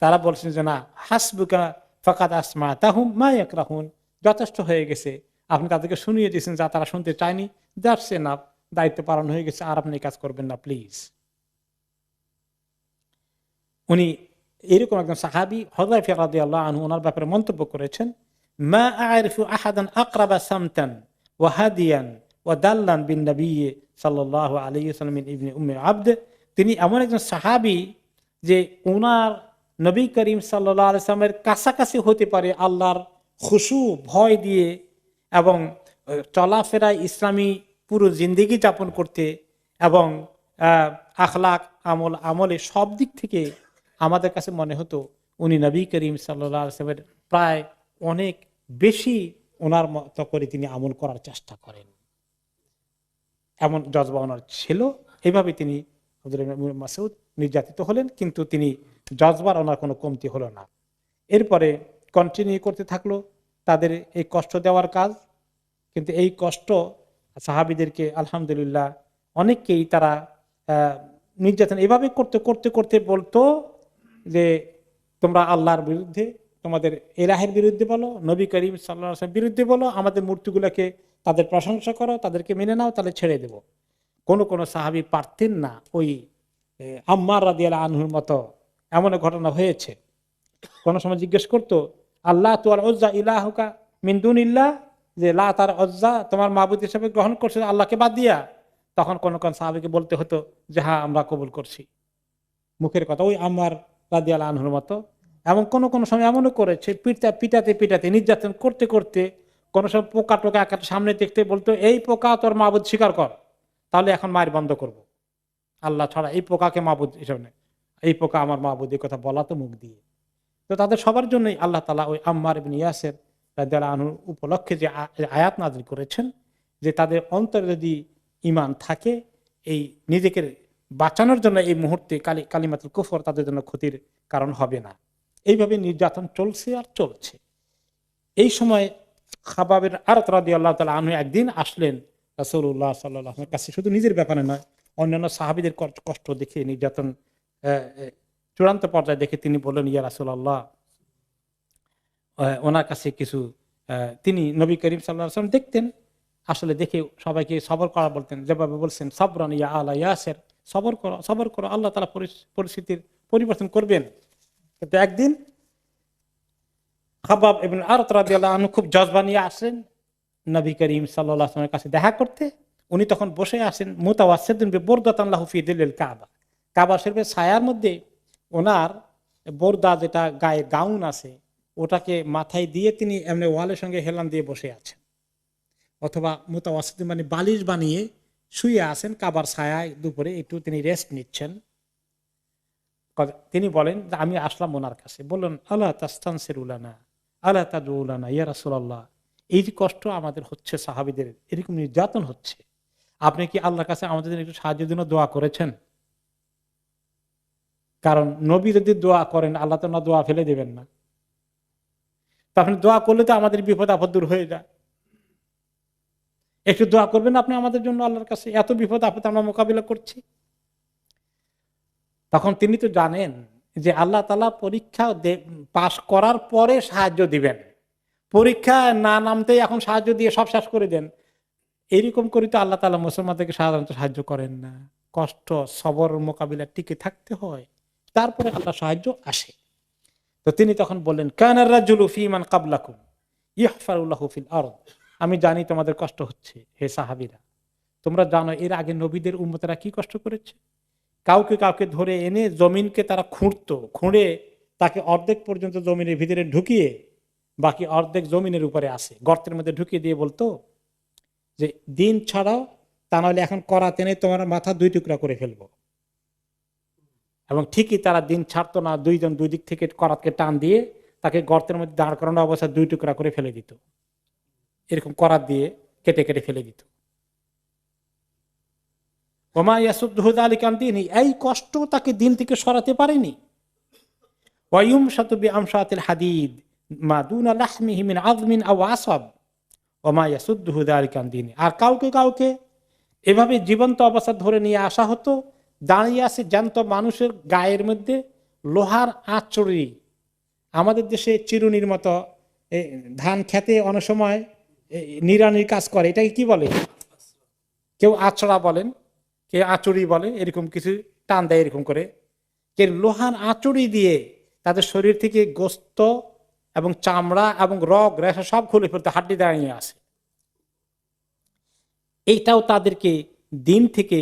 তারা বলছেন যে না, হাসবুকা ফাকাদ আসমা তাহুম মা ইয়াকরাহুন, যথেষ্ট হয়ে গেছে, আপনি তাদেরকে শুনিয়ে দিয়েছেন যা তারা শুনতে চায়নি, দ্যাটস এনাফ, দায়িত্ব পালন হয়ে গেছে, আর আপনি কাজ করবেন না প্লিজ। উনি এরকম একজন সাহাবী হুযায়ফা রাদিয়াল্লাহু আনহু ওনার ব্যাপারে মন্তব্য করেছেন, মা আ'রিফু আহাদান আকরাবা সামতান ওয়া হাদিয়ান ওয়া দাল্লান বিন নবী সাল্লাল্লাহু আলাইহি ওয়াসাল্লাম মিন ইবনে উম্মি আবদ। তিনি এমন একজন সাহাবী যে ওনার নবী করিম সাল্লাল্লাহু আলাইহি ওয়াসাল্লামের কাছাকাছি হতে পারে আল্লাহর খুশু ভয় দিয়ে, এবং চলাফেরায় ইসলামী পুরো জিন্দেগি যাপন করতে, এবং আখলাক আমলে সব দিক থেকে আমাদের কাছে মনে হতো উনি নবী করিম সাল্লাল্লাহু আলাইহি ওয়াসাল্লামের প্রায় অনেক বেশি ওনার মতো করে তিনি আমল করার চেষ্টা করেন, এমন জজবা ওনার ছিল। এইভাবে তিনি হযরত ইবনে মাসউদ নির্যাতিত হলেন, কিন্তু তিনি জজবার ওনার কোনো কমতি হলো না। এরপরে কন্টিনিউ করতে থাকলো তাদের এই কষ্ট দেওয়ার কাজ। কিন্তু এই কষ্ট সাহাবীদেরকে আলহামদুলিল্লাহ অনেককেই তারা নির্যাতন এভাবে করতে করতে করতে বলতো যে তোমরা আল্লাহর বিরুদ্ধে, তোমাদের ইলাহের বিরুদ্ধে বলো, নবী করিম সাল্লাল্লাহু আলাইহি ওয়াসাল্লামের বিরুদ্ধে বলো, আমাদের মূর্তিগুলোকে তাদের প্রশংসা করো, তাদেরকে মেনে নাও, তাহলে ছেড়ে দেব। কোন কোন সাহাবী পারতেন না, ওই আম্মার রাদিয়াল্লাহু আনহুর মতো এমন ঘটনা হয়েছে। কোন সময় জিজ্ঞেস করতো, আল্লাহ তুয়াল উজ্জা ইলাহুকা মিন দুনিল্লাহ, যে লাত আর উজ্জা তোমার মাবুদ হিসেবে গ্রহণ করছে আল্লাহকে বাদ দিয়া? তখন কোন কোন সাহাবীকে বলতে হতো যে হ্যাঁ আমরা কবুল করছি, মুখের কথা, ওই আম্মার রাদিয়াল্লাহু আনহুর মতো। এবং কোন কোন সময় এমনও করেছে, পিটাতে পিটাতে নির্যাতন করতে করতে কোন সময় পোকা টোকা একটা সামনে দেখতে বলতো, এই পোকা তোর মাবুদ স্বীকার কর, তাহলে এখন মায়ের বন্ধ করব, আল্লাহ ছাড়া এই পোকাকে মাবুদ হিসেবে নেই, এই পোকা আমার মাবুদ, এই কথা বলা তো মুখ দিয়ে। তো তাদের সবার জন্যই আল্লাহ তাআলা ওই আম্মার ইবনে ইয়াসির রাদিয়াল্লাহু আনহু উপলক্ষে যে আয়াত নাযিল করেছেন, যে তাদের অন্তরে যদি ঈমান থাকে, এই নিজেকে বাঁচানোর জন্য এই মুহূর্তে কালিমাতুল কুফর তাদের জন্য ক্ষতির কারণ হবে না। এইভাবে নির্যাতন চলছে আর চলছে। এই সময় খাবাবের আরত রাদিয়াল্লাহু তাআলা আনহু একদিন আসলেন রাসূলুল্লাহ সাল্লাল্লাহু আলাইহি ওয়াসাল্লামের কাছে, শুধু নিজের ব্যাপারে নয়, অন্যান্য সাহাবীদের কষ্ট দেখে, নির্যাতন চূড়ান্ত পর্যায়ে দেখে তিনি বললেন, ইয়া রাসূলুল্লাহ, ওনার কাছে কিছু, তিনি নবী করিম সাল্লাল্লাহু আলাইহি ওয়াসাল্লাম দেখতেন, আসলে দেখে সবাইকে সবর করা বলতেন, যেভাবে বলছেন সাবরান ইয়া আলা ইয়াসির, সবর করো সবর করো, আল্লাহ তাআলা পরিস্থিতির পরিবর্তন করবেন। কিন্তু একদিন খাবাব ইবনে আরত রাদিয়াল্লাহু আনহু খুব জজবা নিয়ে আসেন নবী করিম সাল্লাল্লাহু আলাইহি ওয়াসাল্লামের কাছে দেখা করতে। উনি তখন বসে আছেন মুতাওয়াসসিদুন বিবুরদাতান লাহু ফি দিলিল কাবা, কাবা শরীফের ছায়ার মধ্যে ওনার বোরদা, যেটা গায়ে গাউন আছে, ওটাকে মাথায় দিয়ে তিনি এমনি ওয়ালের সঙ্গে হেলান দিয়ে বসে আছেন, অথবা মুতাওয়াসসিদ মানে বালিশ বানিয়ে শুয়ে আছেন কাবার ছায়ায়, দুপুরে একটু তিনি রেস্ট নিচ্ছেন। তিনি বলেন যে আমি আসলাম ওনার কাছে, বললেন আলা তাস্তানসিরুলানা আলা তাদউলানা ইয়া রাসূলুল্লাহ, এই যে কষ্ট আমাদের হচ্ছে, সাহাবীদের এরকম নির্যাতন হচ্ছে, আপনি কি আল্লাহর কাছে আমাদের জন্য একটু সাহায্যের জন্য দোয়া করেছেন? কারণ নবী যদি দোয়া করেন, আল্লাহ তো না দোয়া ফেলে দেবেন না, তো আপনি দোয়া করলে তো আমাদের বিপদ আপদ দূর হয়ে যায়, একটু দোয়া করবেন আপনি আমাদের জন্য আল্লাহর কাছে, এত বিপদ আপদ আমরা মোকাবিলা করছি। তখন তিনি তো জানেন যে আল্লাহ তাআলা পরীক্ষা পাশ করার পরে সাহায্য দিবেন, পরীক্ষা না নামতেই এখন সাহায্য দিয়ে সব শেষ করে দেন, এইরকম করে তো আল্লাহ তাআলা মুসলমানদেরকে সাধারণত সাহায্য করেন না। কষ্ট সবর মোকাবিলা টিকে থাকতে হয়, তারপরে আল্লাহ সাহায্য আসে। তো তিনি তখন বললেন, কানার রাজুলু ফি মান ক্বাবলাকুম ইহফারুল্লাহু ফিল আরদ, আমি জানি তোমাদের কষ্ট হচ্ছে হে সাহাবীরা, তোমরা জানো এর আগে নবীদের উম্মতেরা কি কষ্ট করেছে, কাউকে কাউকে ধরে এনে জমিনকে তারা খুঁড়তো, খুঁড়ে তাকে অর্ধেক পর্যন্ত জমিনের ভিতরে ঢুকিয়ে বাকি অর্ধেক জমিনের উপরে আসে, গর্তের মধ্যে ঢুকিয়ে দিয়ে বলতো যে দিন ছাড়াও, তা নাহলে এখন করা টেনে তোমার মাথা দুই টুকরা করে ফেলবো। এবং ঠিকই তারা দিন ছাড়তো না, দুইজন দুই দিক থেকে করাতকে টান দিয়ে তাকে গর্তের মধ্যে দাঁড় করানো অবস্থায় দুই টুকরা করে ফেলে দিত, এরকম করাত দিয়ে কেটে কেটে ফেলে দিত। ওমা ইয়াসুদ্দুহু যালিকা আন দীনি, এই কষ্ট তাকে দিন থেকে সরাতে পারেনি। ওয়ায়ুমশাতু বিআমশাতিল হাদিদ মা দুনা লাহমিহি মিন আযমিন আও আসাব ওমা ইয়াসুদ্দুহু যালিকা আন দীনি। আর কাউকে কাউকে এভাবে জীবন্ত অবস্থা ধরে নিয়ে আসা হতো, দাঁড়িয়ে আছে জ্যান্ত মানুষের গায়ের মধ্যে লোহার আঁচড়ি। আমাদের দেশে চিরুনির মতো ধান খেতে অনেক সময় নিড়ানির কাজ করে, এটাকে কি বলে? কেউ আঁচড়া বলেন, কেউ আঁচড়ি বলে, এরকম কিছু টান দেয় এরকম করে। কেউ লোহার আঁচড়ি দিয়ে তাদের শরীর থেকে গোস্ত এবং চামড়া এবং রগ রেশা সব খুলে ফেলতে, হাড্ডি দাঁড়িয়ে আসে। এইটাও তাদেরকে দিন থেকে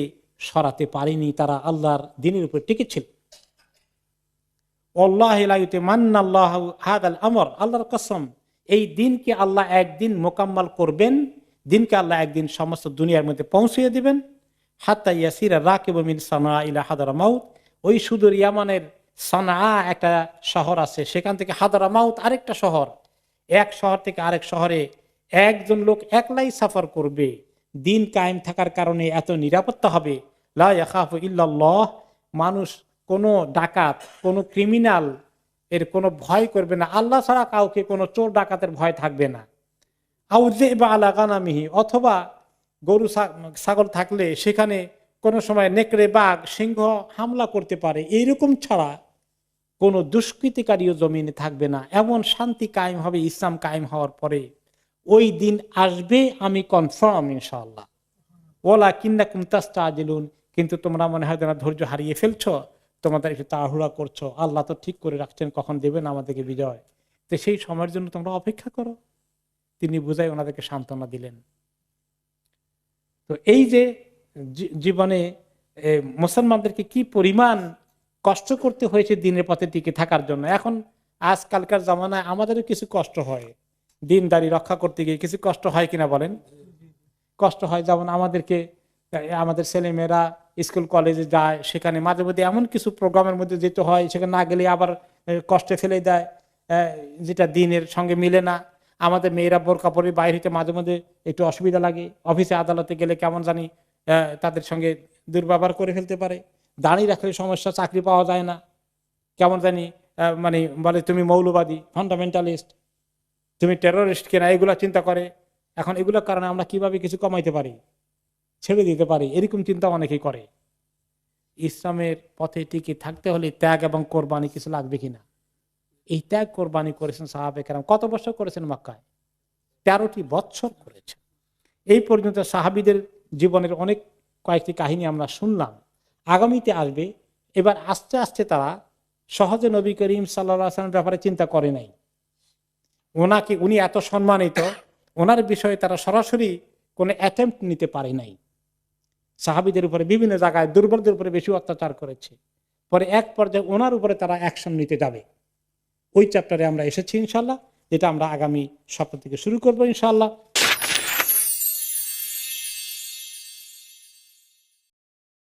সরাতে পারেনি, তারা আল্লাহর দিনের উপর টিকেছিল। আল্লাহর কসম, এই দিনকে আল্লাহ একদিন মোকাম্মল করবেন, দিনকে আল্লাহ একদিন সমস্ত দুনিয়ার মধ্যে পৌঁছিয়ে দিবেন। হাত্তা ইয়াসিরা রাকিবু মিন সানা ইলা হাদারামাউত, ওই সুদূর ইয়ামানের সানা একটা শহর আছে, সেখান থেকে হাদারামাউত আরেকটা শহর, এক শহর থেকে আরেক শহরে একজন লোক একলাই সফর করবে। দিন কায়েম থাকার কারণে এত নিরাপত্তা হবে, লা ইয়াখাফু ইল্লাল্লাহ, মানুষ কোনো ডাকাত, কোনো ক্রিমিনাল এর কোনো ভয় করবে না, আল্লাহ ছাড়া কাউকে কোনো চোর ডাকাতের ভয় থাকবে না। আউযিবা আলা গানামিহি, অথবা গরু ছাগল থাকলে সেখানে কোনো সময় নেকড়ে বাঘ সিংহ হামলা করতে পারে, এইরকম ছাড়া কোনো দুষ্কৃতিকারীও জমিনে থাকবে না। এমন শান্তি কায়েম হবে ইসলাম কায়েম হওয়ার পরে। ওই দিন আসবে, আমি কনফার্ম ইনশাআল্লাহ। ওলা কিন্নাকুম তাস্তাজিলুন, কিন্তু তোমরা মনে হয় যেন ধৈর্য হারিয়ে ফেলছো, তোমাদের একটু তাড়াহুড়া করছো। আল্লাহ তো ঠিক করে রাখছেন কখন দেবেন আমাদেরকে বিজয়, তো সেই সময়ের জন্য তোমরা অপেক্ষা করো। তিনি বুঝাই ওনাদেরকে সান্ত্বনা দিলেন। তো এই যে জীবনে মুসলমানদেরকে কি পরিমাণ কষ্ট করতে হয়েছে দিনের পথে টিকে থাকার জন্য। এখন আজকালকার জামানায় আমাদেরও কিছু কষ্ট হয়, দিনদারি রক্ষা করতে গিয়ে কিছু কষ্ট হয় কিনা বলেন? কষ্ট হয়। যেমন আমাদের ছেলেমেয়েরা স্কুল কলেজে যায়, সেখানে মাঝে মধ্যে এমন কিছু প্রোগ্রামের মধ্যে যেতে হয়, সেখানে না গেলে আবার কষ্টে ফেলে দেয়, যেটা দিনের সঙ্গে মিলে না। আমাদের মেয়েরা বোরকা পরে বাইরে হইতে মাঝে মধ্যে একটু অসুবিধা লাগে, অফিসে আদালতে গেলে কেমন জানি তাদের সঙ্গে দুর্ব্যবহার করে ফেলতে পারে। দাঁড়িয়ে রাখলে সমস্যা, চাকরি পাওয়া যায় না, কেমন জানি মানে বলে তুমি মৌলবাদী, ফান্ডামেন্টালিস্ট, তুমি টেরোরিস্ট কিনা, এগুলা চিন্তা করে। এখন এগুলোর কারণে আমরা কিভাবে কিছু কমাইতে পারি, ছেড়ে দিতে পারি, এরকম চিন্তা অনেকেই করে। ইসলামের পথে টিকে থাকতে হলে ত্যাগ এবং কোরবানি কিছু লাগবে কিনা। এই ত্যাগ কোরবানি করেছেন সাহাবে কেরাম। কত বছর করেছেন মক্কায়? 13টি বছর করেছেন। এই পর্যন্ত সাহাবীদের জীবনের অনেক কয়েকটি কাহিনী আমরা শুনলাম, আগামীতে আসবে। এবার আস্তে আস্তে তারা সহজে নবী করিম সাল্লাল্লাহু আলাইহি ওয়াসাল্লামের ব্যাপারে চিন্তা করে নাই। উনি এত সম্মানিত, ওনার বিষয়ে তারা সরাসরি কোনো অ্যাটেম্পট নিতে পারে নাই। সাহাবীদের উপরে বিভিন্ন জায়গায় দুর্বলদের উপরে বেশি অত্যাচার করেছে। পরে এক পর্যায়ে ওনার উপরে তারা অ্যাকশন নিতে যাবে। ওই চ্যাপ্টারে আমরা এসেছি ইনশাআল্লাহ, যেটা আমরা আগামী সপ্তাহ থেকে শুরু করবো ইনশাআল্লাহ।